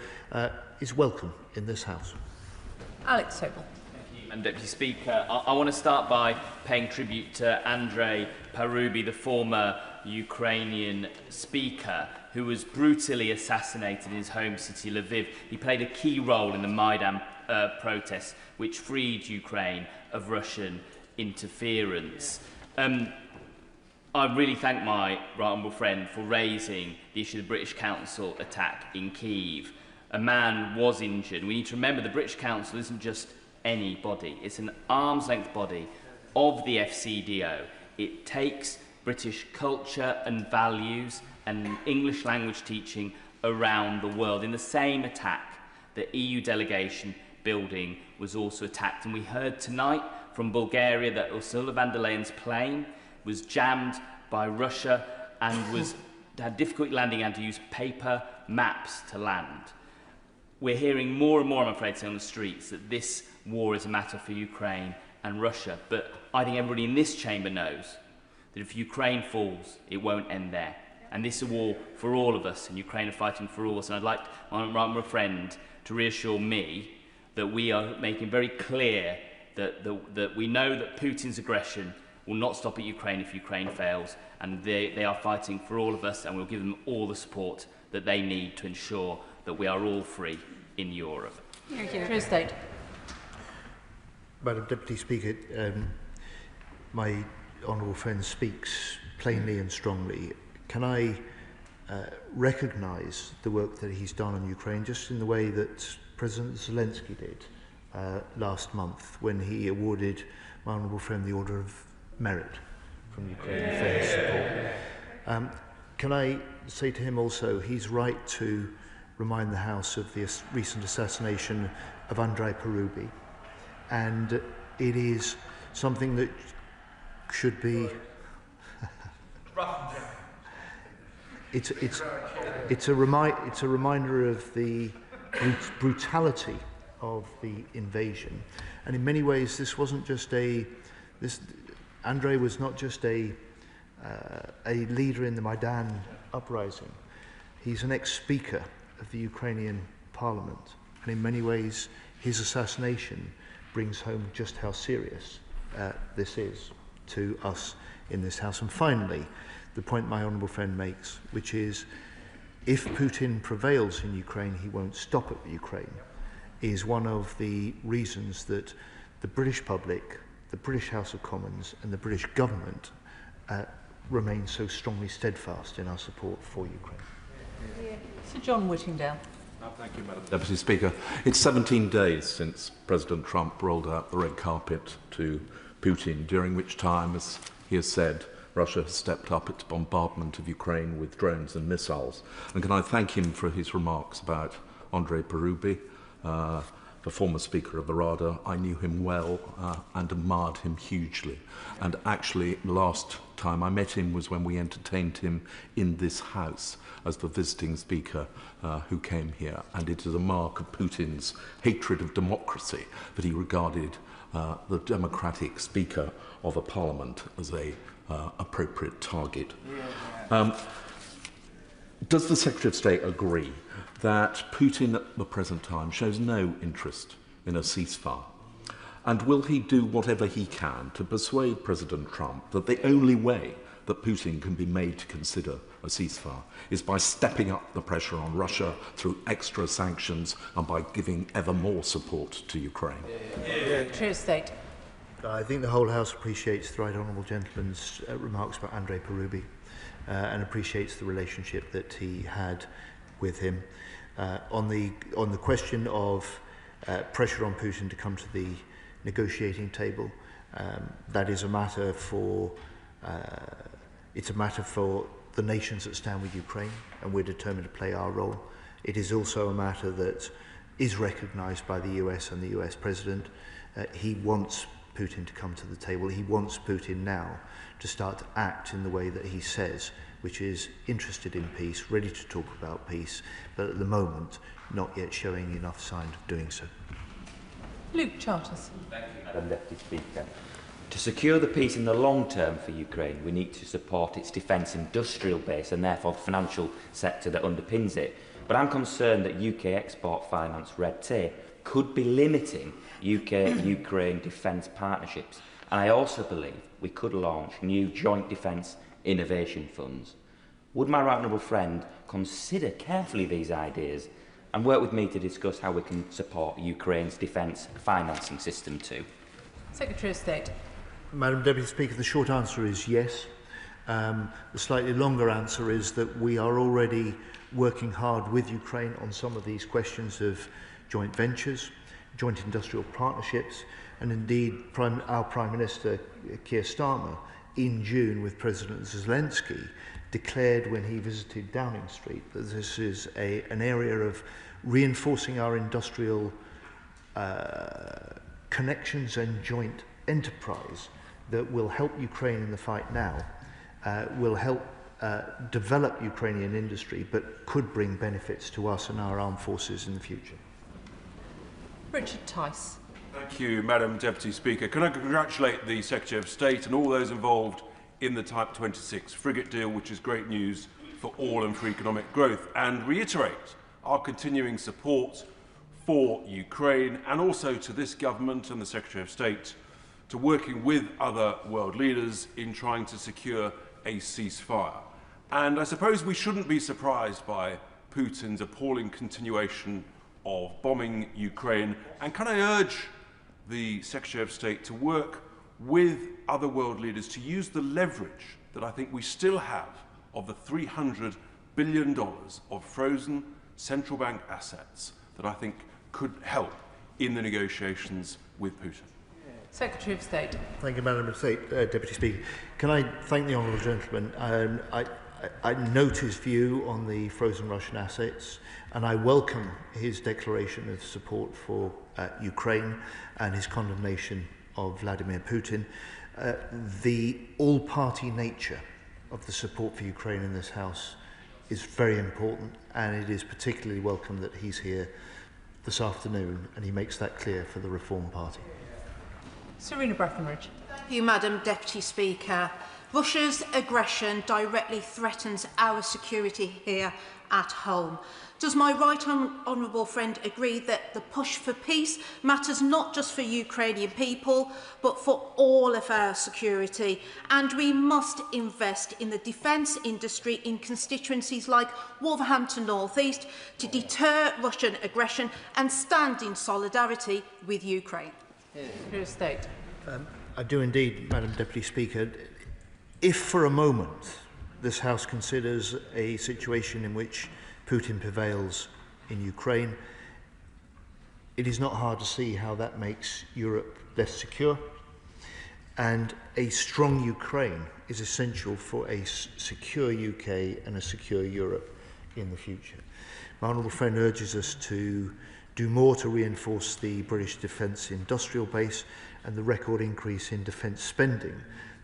is welcome in this House. Alex Sobel. And Deputy Speaker, I want to start by paying tribute to Andrei Parubi, the former Ukrainian speaker, who was brutally assassinated in his home city, Lviv. He played a key role in the Maidan protests, which freed Ukraine of Russian interference. I really thank my right honourable friend for raising the issue of the British Council attack in Kyiv. A man was injured. We need to remember the British Council isn't just any body. It's an arm's-length body of the FCDO. It takes British culture and values and English language teaching around the world. In the same attack, the EU delegation building was also attacked. And we heard tonight from Bulgaria that Ursula von der Leyen's plane was jammed by Russia and had difficulty landing and to use paper maps to land. We're hearing more and more, I'm afraid, on the streets that this war is a matter for Ukraine and Russia. But I think everybody in this chamber knows that if Ukraine falls, it won't end there. And this is a war for all of us, and Ukraine are fighting for all of us. And I'd like my friend to reassure me that we are making very clear that we know that Putin's aggression will not stop at Ukraine if Ukraine fails, and they are fighting for all of us, and we'll give them all the support that they need to ensure that we are all free in Europe. Secretary of State. Madam Deputy Speaker, my honourable friend speaks plainly and strongly. Can I recognise the work that he's done on Ukraine, just in the way that President Zelensky did last month when he awarded my honourable friend the Order of Merit from Ukraine for his support. Can I say to him also, he's right to remind the House of the recent assassination of Andrei Parubi, and it is something that should be it's a reminder of the brutality of the invasion, and in many ways this wasn't just Andrei was not just a leader in the Maidan uprising. He's an ex-speaker of the Ukrainian Parliament, and in many ways his assassination brings home just how serious this is to us in this House. And finally, the point my honourable friend makes, which is if Putin prevails in Ukraine, he won't stop at Ukraine, is one of the reasons that the British public, the British House of Commons and the British government remain so strongly steadfast in our support for Ukraine. Sir John Whittingdale. Thank you, Madam Deputy Speaker. It's 17 days since President Trump rolled out the red carpet to Putin, during which time, as he has said, Russia has stepped up its bombardment of Ukraine with drones and missiles. And can I thank him for his remarks about Andrei Parubi, the former Speaker of the Rada. I knew him well and admired him hugely. And actually, last time I met him was when we entertained him in this House as the visiting Speaker who came here. And it is a mark of Putin's hatred of democracy that he regarded the democratic Speaker of a Parliament as a appropriate target. Does the Secretary of State agree that Putin at the present time shows no interest in a ceasefire? And will he do whatever he can to persuade President Trump that the only way that Putin can be made to consider a ceasefire is by stepping up the pressure on Russia through extra sanctions and by giving ever more support to Ukraine? Secretary of State. I think the whole House appreciates the right honourable gentleman's remarks about Andrei Parubi and appreciates the relationship that he had with him. On the question of pressure on Putin to come to the negotiating table, that is a matter for it's a matter for the nations that stand with Ukraine, and we're determined to play our role. It is also a matter that is recognised by the US and the US President. He wants Putin to come to the table. He wants Putin now to start to act in the way that he says, which is interested in peace, ready to talk about peace, but at the moment not yet showing enough sign of doing so. Luke Charters. Thank you, Madam Deputy Speaker. To secure the peace in the long term for Ukraine, we need to support its defence industrial base and therefore the financial sector that underpins it. But I'm concerned that UK export finance red tape could be limiting UK-Ukraine defence partnerships. And I also believe we could launch new joint defence innovation funds. Would my right honourable friend consider carefully these ideas and work with me to discuss how we can support Ukraine's defence financing system too? Secretary of State. Madam Deputy Speaker, the short answer is yes. The slightly longer answer is that we are already working hard with Ukraine on some of these questions of joint ventures, joint industrial partnerships, and indeed our Prime Minister, Keir Starmer, in June with President Zelensky, declared when he visited Downing Street that this is an area of reinforcing our industrial connections and joint enterprise that will help Ukraine in the fight now, will help develop Ukrainian industry, but could bring benefits to us and our armed forces in the future. Richard Tice. Thank you, Madam Deputy Speaker. Can I congratulate the Secretary of State and all those involved in the Type 26 frigate deal, which is great news for all and for economic growth, and reiterate our continuing support for Ukraine and also to this government and the Secretary of State to working with other world leaders in trying to secure a ceasefire. And I suppose we shouldn't be surprised by Putin's appalling continuation of bombing Ukraine? And can I urge the Secretary of State to work with other world leaders to use the leverage that I think we still have of the $300 billion of frozen central bank assets that I think could help in the negotiations with Putin? Secretary of State. Thank you, Madam Deputy Speaker. Can I thank the honourable gentleman? I note his view on the frozen Russian assets, and I welcome his declaration of support for Ukraine and his condemnation of Vladimir Putin. The all-party nature of the support for Ukraine in this House is very important, and it is particularly welcome that he's here this afternoon and he makes that clear for the Reform Party. Serena Breckenridge. Thank you, Madam Deputy Speaker. Russia's aggression directly threatens our security here at home. Does my right honourable friend agree that the push for peace matters not just for Ukrainian people, but for all of our security? And we must invest in the defence industry in constituencies like Wolverhampton North East to deter Russian aggression and stand in solidarity with Ukraine. Secretary of State. I do indeed, Madam Deputy Speaker. If for a moment this House considers a situation in which Putin prevails in Ukraine, it is not hard to see how that makes Europe less secure, and a strong Ukraine is essential for a secure UK and a secure Europe in the future. My honourable friend urges us to do more to reinforce the British defence industrial base and the record increase in defence spending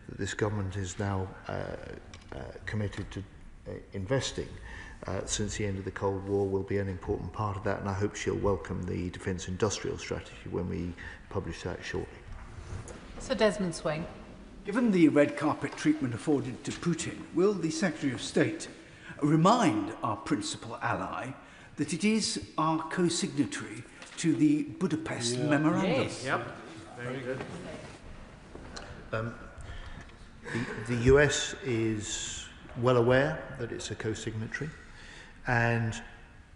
that this government is now committed to investing since the end of the Cold War will be an important part of that, and I hope she'll welcome the defence industrial strategy when we publish that shortly. Sir Desmond Swing. Given the red carpet treatment afforded to Putin, will the Secretary of State remind our principal ally that it is our co-signatory to the Budapest Memorandum? Yes. Yep. Very good. The US is well aware that it's a co-signatory, and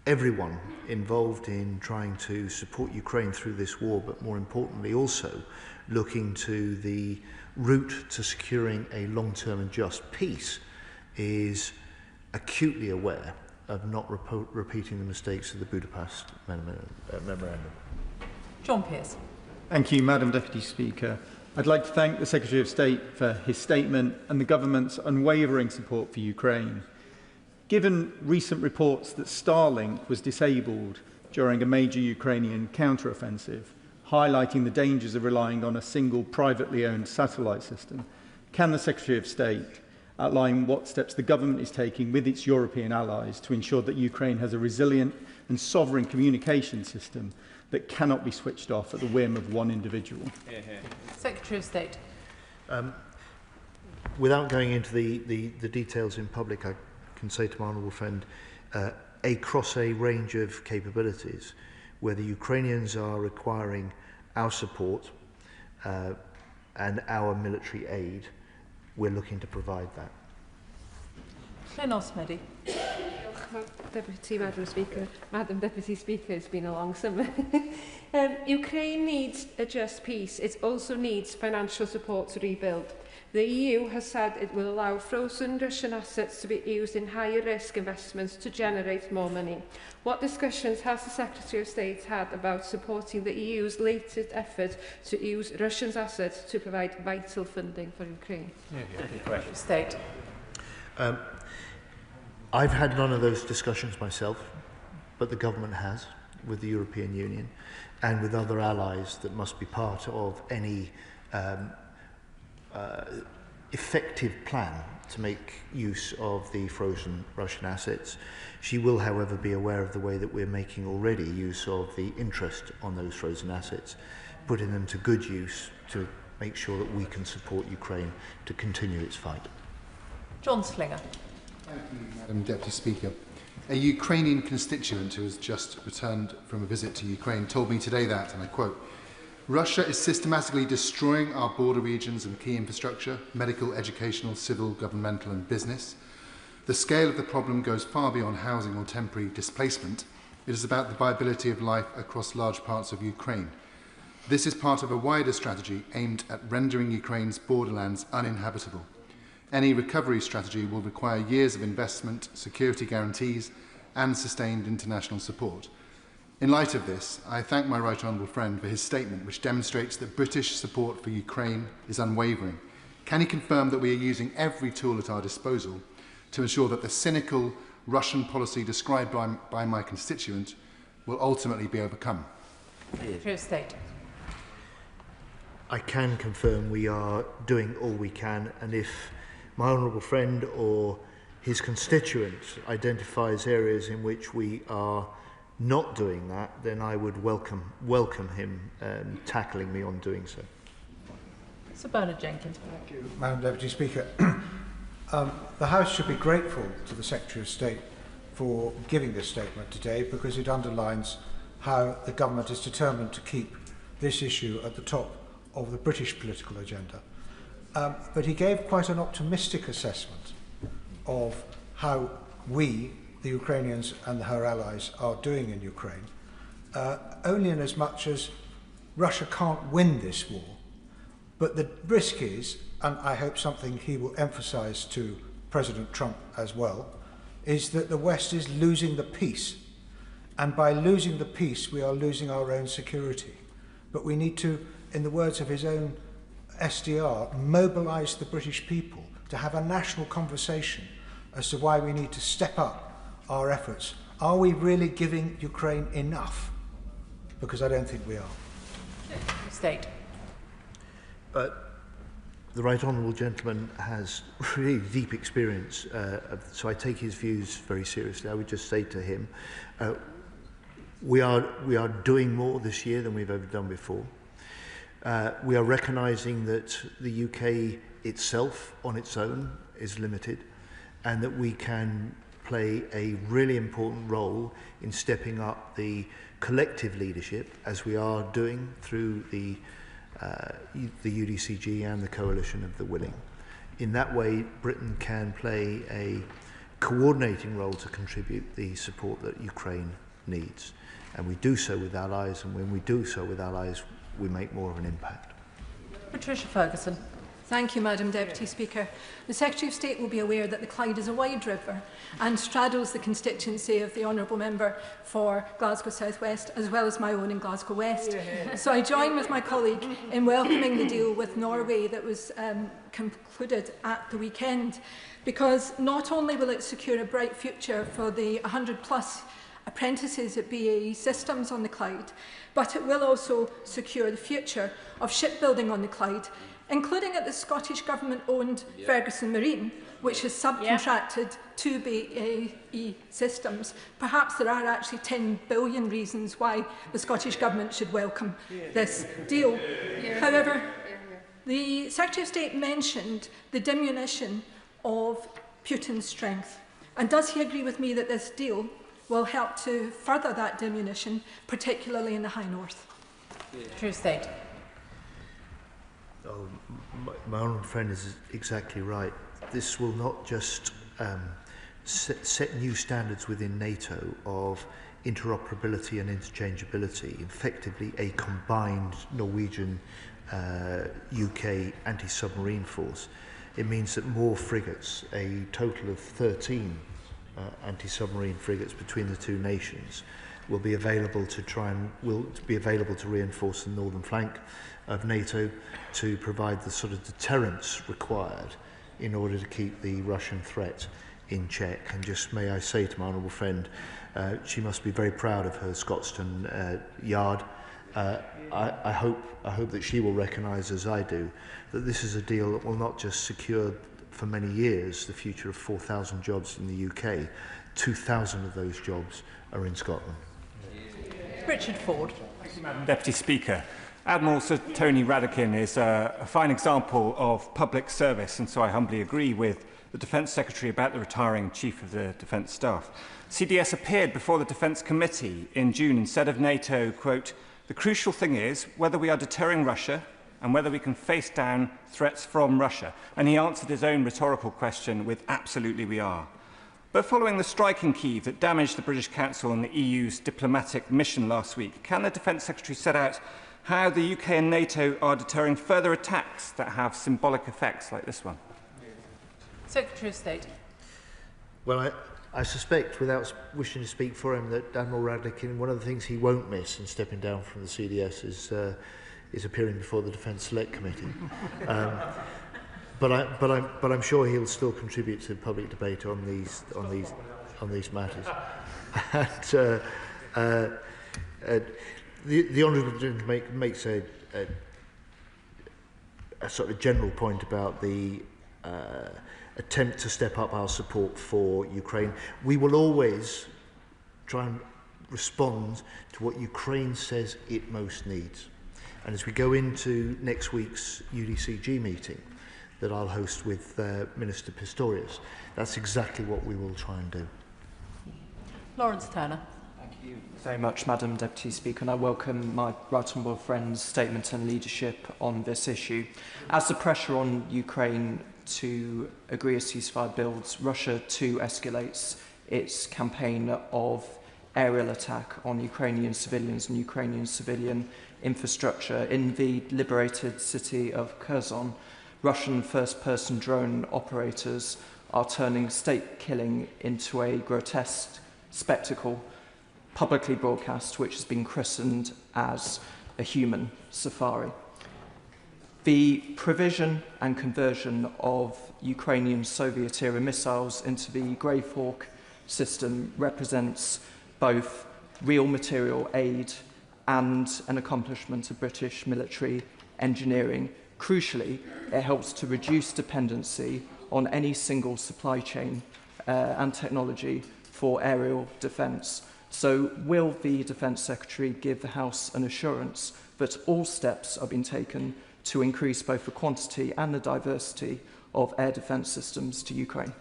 everyone involved in trying to support Ukraine through this war, but more importantly also looking to the route to securing a long-term and just peace, is acutely aware of not repeating the mistakes of the Budapest Memorandum. John Pearce. Thank you, Madam Deputy Speaker. I'd like to thank the Secretary of State for his statement and the government's unwavering support for Ukraine. Given recent reports that Starlink was disabled during a major Ukrainian counter-offensive, highlighting the dangers of relying on a single privately owned satellite system, can the Secretary of State outline what steps the government is taking with its European allies to ensure that Ukraine has a resilient and sovereign communication system that cannot be switched off at the whim of one individual? Secretary of State. Without going into the details in public, I can say to my honourable friend, across a range of capabilities, where the Ukrainians are requiring our support and our military aid, we're looking to provide that. Glenos Meddy. Madam Deputy Speaker, it's been a long summer. Ukraine needs a just peace. It also needs financial support to rebuild. The EU has said it will allow frozen Russian assets to be used in higher risk investments to generate more money. What discussions has the Secretary of State had about supporting the EU's latest effort to use Russian assets to provide vital funding for Ukraine? State. I've had none of those discussions myself, but the government has with the European Union and with other allies that must be part of any effective plan to make use of the frozen Russian assets. She will, however, be aware of the way that we're making already use of the interest on those frozen assets, putting them to good use to make sure that we can support Ukraine to continue its fight. John Slinger. Thank you, Madam Deputy Speaker. A Ukrainian constituent who has just returned from a visit to Ukraine told me today that, and I quote, "Russia is systematically destroying our border regions and key infrastructure, medical, educational, civil, governmental and business. The scale of the problem goes far beyond housing or temporary displacement. It is about the viability of life across large parts of Ukraine. This is part of a wider strategy aimed at rendering Ukraine's borderlands uninhabitable. Any recovery strategy will require years of investment, security guarantees, and sustained international support. In light of this, I thank my right honourable friend for his statement, which demonstrates that British support for Ukraine is unwavering. Can he confirm that we are using every tool at our disposal to ensure that the cynical Russian policy described by my constituent will ultimately be overcome? Secretary of State. I can confirm we are doing all we can, and if my honourable friend or his constituent identifies areas in which we are not doing that, then I would welcome him tackling me on doing so. Sir Bernard Jenkins. Thank you, Madam Deputy Speaker. The House should be grateful to the Secretary of State for giving this statement today, because it underlines how the government is determined to keep this issue at the top of the British political agenda. But he gave quite an optimistic assessment of how we, the Ukrainians and her allies, are doing in Ukraine, only in as much as Russia can't win this war. But the risk is, and I hope something he will emphasise to President Trump as well, is that the West is losing the peace. And by losing the peace, we are losing our own security. But we need to, in the words of his own SDR, mobilise the British people to have a national conversation as to why we need to step up our efforts. Are we really giving Ukraine enough? Because I don't think we are. State. The right honourable gentleman has really deep experience, so I take his views very seriously. I would just say to him, we are doing more this year than we've ever done before. We are recognising that the UK itself on its own is limited, and that we can play a really important role in stepping up the collective leadership, as we are doing through the UDCG and the Coalition of the Willing. In that way, Britain can play a coordinating role to contribute the support that Ukraine needs. And we do so with allies, and when we do so with allies, we make more of an impact. Patricia Ferguson. Thank you, Madam Deputy Speaker. The Secretary of State will be aware that the Clyde is a wide river and straddles the constituency of the Honourable Member for Glasgow South West, as well as my own in Glasgow West. So I join with my colleague in welcoming the deal with Norway that was concluded at the weekend, because not only will it secure a bright future for the 100+ apprentices at BAE Systems on the Clyde, but it will also secure the future of shipbuilding on the Clyde, including at the Scottish Government-owned Ferguson Marine, which is subcontracted to BAE Systems. Perhaps there are actually 10 billion reasons why the Scottish Government should welcome this deal. However, the Secretary of State mentioned the diminution of Putin's strength. And does he agree with me that this deal will help to further that diminution, particularly in the High North? True State. Oh, my honourable friend is exactly right. This will not just set new standards within NATO of interoperability and interchangeability, effectively a combined Norwegian UK anti-submarine force. It means that more frigates, a total of 13 anti-submarine frigates between the two nations, will be available to reinforce the northern flank of NATO, to provide the sort of deterrence required in order to keep the Russian threat in check. And just may I say to my honourable friend, she must be very proud of her Scotston yard. I hope that she will recognise, as I do, that this is a deal that will not just secure for many years the future of 4,000 jobs in the UK. 2,000 of those jobs are in Scotland. Richard Ford. Thank you, Madam Deputy Speaker. Admiral Sir Tony Radakin is a fine example of public service, and so I humbly agree with the Defence Secretary about the retiring Chief of the Defence Staff. CDS appeared before the Defence Committee in June and said of NATO, quote, "The crucial thing is whether we are deterring Russia and whether we can face down threats from Russia." And he answered his own rhetorical question with absolutely we are. But following the strike in Kyiv that damaged the British Council and the EU's diplomatic mission last week, can the Defence Secretary set out how the UK and NATO are deterring further attacks that have symbolic effects like this one? Secretary of State. Well, I suspect, without wishing to speak for him, that Admiral Radcliffe, one of the things he won't miss in stepping down from the CDS is appearing before the Defence Select Committee. But I'm sure he'll still contribute to public debate on these matters. The honourable gentleman makes a sort of general point about the attempt to step up our support for Ukraine. We will always try and respond to what Ukraine says it most needs. And as we go into next week's UDCG meeting that I'll host with Minister Pistorius, that's exactly what we will try and do. Lawrence Turner. Thank you very much, Madam Deputy Speaker, and I welcome my right honourable friend's statement and leadership on this issue. As the pressure on Ukraine to agree a ceasefire builds, Russia too escalates its campaign of aerial attack on Ukrainian civilians and Ukrainian civilian infrastructure. In the liberated city of Kherson, Russian first-person drone operators are turning state killing into a grotesque spectacle, publicly broadcast, which has been christened as a human safari. The provision and conversion of Ukrainian Soviet-era missiles into the Grave Hawk system represents both real material aid and an accomplishment of British military engineering. Crucially, it helps to reduce dependency on any single supply chain and technology for aerial defence. So will the Defence Secretary give the House an assurance that all steps are being taken to increase both the quantity and the diversity of air defence systems to Ukraine?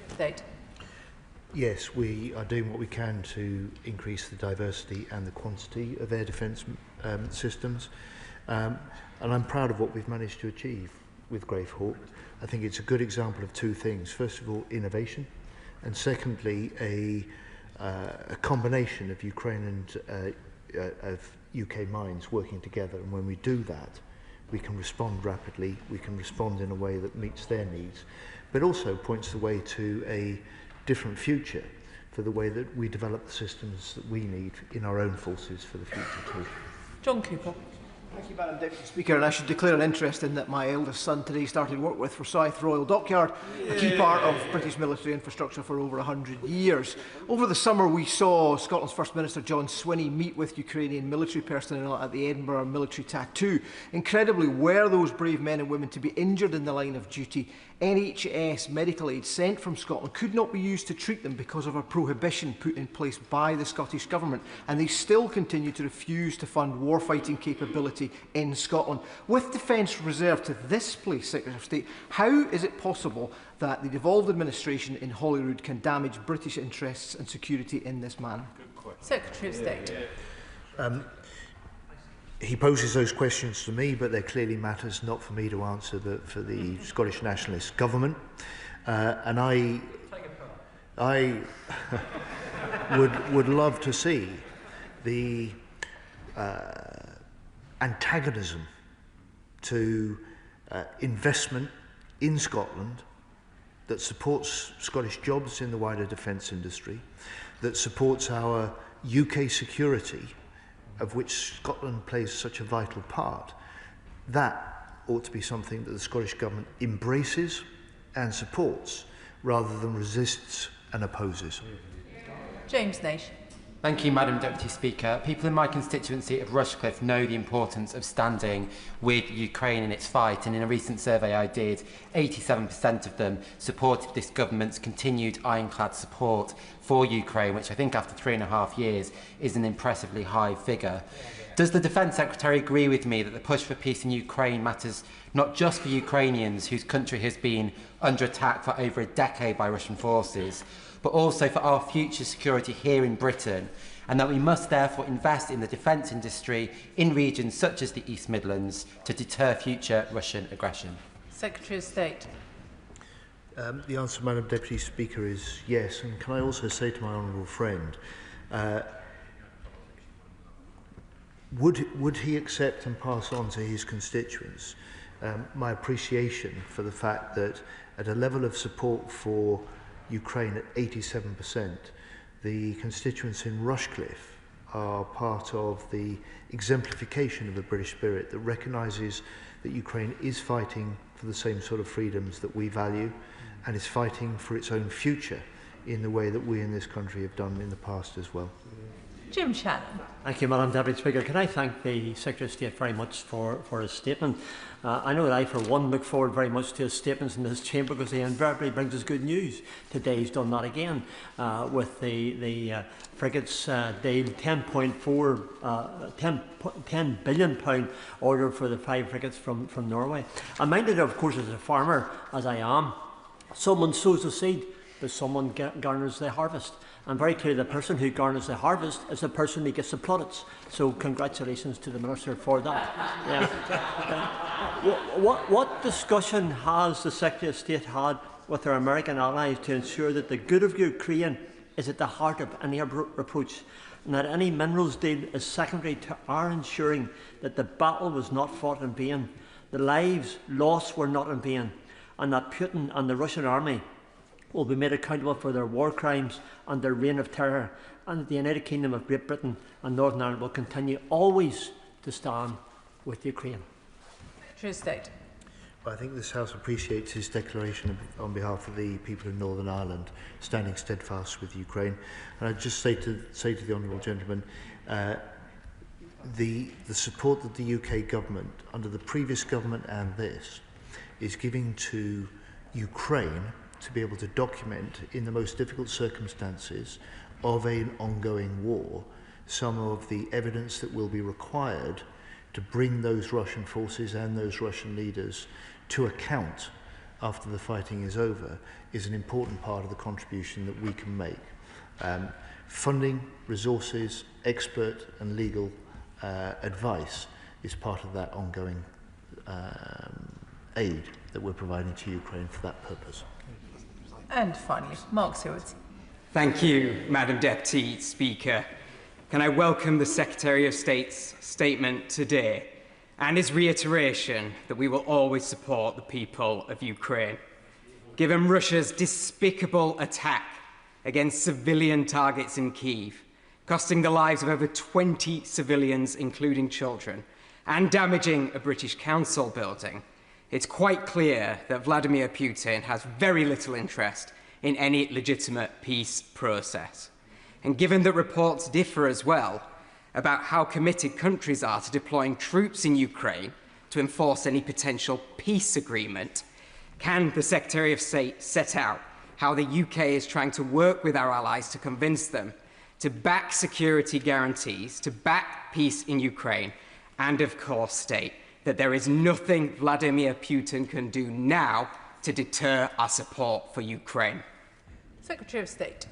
State. Yes, we are doing what we can to increase the diversity and the quantity of air defence systems. And I'm proud of what we've managed to achieve with Grave Hawk. I think it's a good example of two things. First of all, innovation, and secondly, a combination of Ukraine and of UK minds working together. And when we do that, we can respond rapidly, we can respond in a way that meets their needs, but also points the way to a different future for the way that we develop the systems that we need in our own forces for the future too. John Cooper. Thank you, Madam Deputy Speaker, and I should declare an interest in that my eldest son today started work with Forsyth Royal Dockyard, a key part of British military infrastructure for over 100 years. Over the summer we saw Scotland's First Minister John Swinney meet with Ukrainian military personnel at the Edinburgh military tattoo. Incredibly, were those brave men and women to be injured in the line of duty, NHS medical aid sent from Scotland could not be used to treat them because of a prohibition put in place by the Scottish Government, and they still continue to refuse to fund warfighting capability in Scotland. With defence reserved to this place, Secretary of State, how is it possible that the devolved administration in Holyrood can damage British interests and security in this manner? Secretary of State. He poses those questions to me, but they're clearly matters not for me to answer, but for the Scottish Nationalist Government. And I would love to see the antagonism to investment in Scotland that supports Scottish jobs in the wider defence industry, that supports our UK security, of which Scotland plays such a vital part. That ought to be something that the Scottish Government embraces and supports, rather than resists and opposes. James Nash. Thank you, Madam Deputy Speaker. People in my constituency of Rushcliffe know the importance of standing with Ukraine in its fight, and in a recent survey I did, 87% of them supported this government's continued ironclad support for Ukraine, which I think after 3.5 years is an impressively high figure. Does the Defence Secretary agree with me that the push for peace in Ukraine matters not just for Ukrainians, whose country has been under attack for over a decade by Russian forces, but also for our future security here in Britain, and that we must therefore invest in the defence industry in regions such as the East Midlands to deter future Russian aggression? Secretary of State. The answer, Madam Deputy Speaker, is yes. And can I also say to my honourable friend, would he accept and pass on to his constituents my appreciation for the fact that at a level of support for Ukraine at 87%, the constituents in Rushcliffe are part of the exemplification of the British spirit that recognises that Ukraine is fighting for the same sort of freedoms that we value and is fighting for its own future in the way that we in this country have done in the past as well. Jim Shannon. Thank you, Madam Deputy Speaker. Can I thank the Secretary of State very much for his statement. I know that I, for one, look forward very much to his statements in this chamber because he invariably brings us good news. Today he's done that again with the frigates deal, £10 billion order for the 5 frigates from Norway. I'm minded, of course, as a farmer, as I am, someone sows the seed, but someone garners the harvest. And very clearly the person who garners the harvest is the person who gets the plaudits. So congratulations to the Minister for that. What discussion has the Secretary of State had with our American allies to ensure that the good of Ukraine is at the heart of any approach, and that any minerals deal is secondary to our ensuring that the battle was not fought in vain, the lives lost were not in vain, and that Putin and the Russian army will be made accountable for their war crimes and their reign of terror, and that the United Kingdom of Great Britain and Northern Ireland will continue always to stand with Ukraine. Secretary of State. I think this House appreciates his declaration on behalf of the people of Northern Ireland, standing steadfast with Ukraine. And I'd just say to the honourable gentleman, the support that the UK government, under the previous government and this, is giving to Ukraine to be able to document in the most difficult circumstances of an ongoing war some of the evidence that will be required to bring those Russian forces and those Russian leaders to account after the fighting is over is an important part of the contribution that we can make. Funding, resources, expert and legal advice is part of that ongoing aid that we're providing to Ukraine for that purpose. And finally, Mark Seward. Thank you, Madam Deputy Speaker. Can I welcome the Secretary of State's statement today and his reiteration that we will always support the people of Ukraine. Given Russia's despicable attack against civilian targets in Kyiv, costing the lives of over 20 civilians, including children, and damaging a British council building, it's quite clear that Vladimir Putin has very little interest in any legitimate peace process. And given that reports differ as well about how committed countries are to deploying troops in Ukraine to enforce any potential peace agreement, can the Secretary of State set out how the UK is trying to work with our allies to convince them to back security guarantees, to back peace in Ukraine, and of course state that there is nothing Vladimir Putin can do now to deter our support for Ukraine? Secretary of State.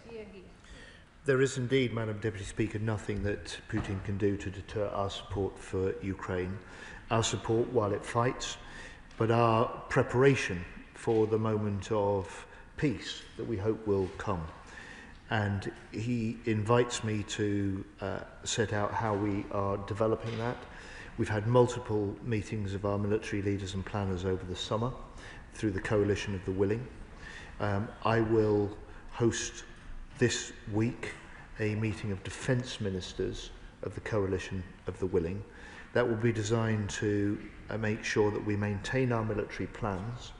There is indeed, Madam Deputy Speaker, nothing that Putin can do to deter our support for Ukraine. Our support while it fights, but our preparation for the moment of peace that we hope will come. And he invites me to set out how we are developing that. We've had multiple meetings of our military leaders and planners over the summer through the Coalition of the Willing. I will host this week a meeting of defence ministers of the Coalition of the Willing. That will be designed to make sure that we maintain our military plans,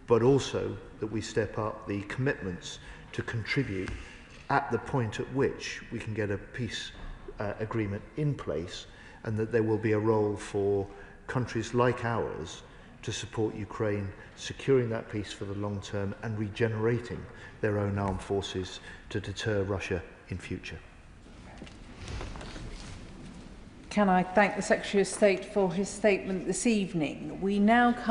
but also that we step up the commitments to contribute at the point at which we can get a peace agreement in place, and that there will be a role for countries like ours to support Ukraine securing that peace for the long term and regenerating their own armed forces to deter Russia in future. Can I thank the Secretary of State for his statement this evening? We now come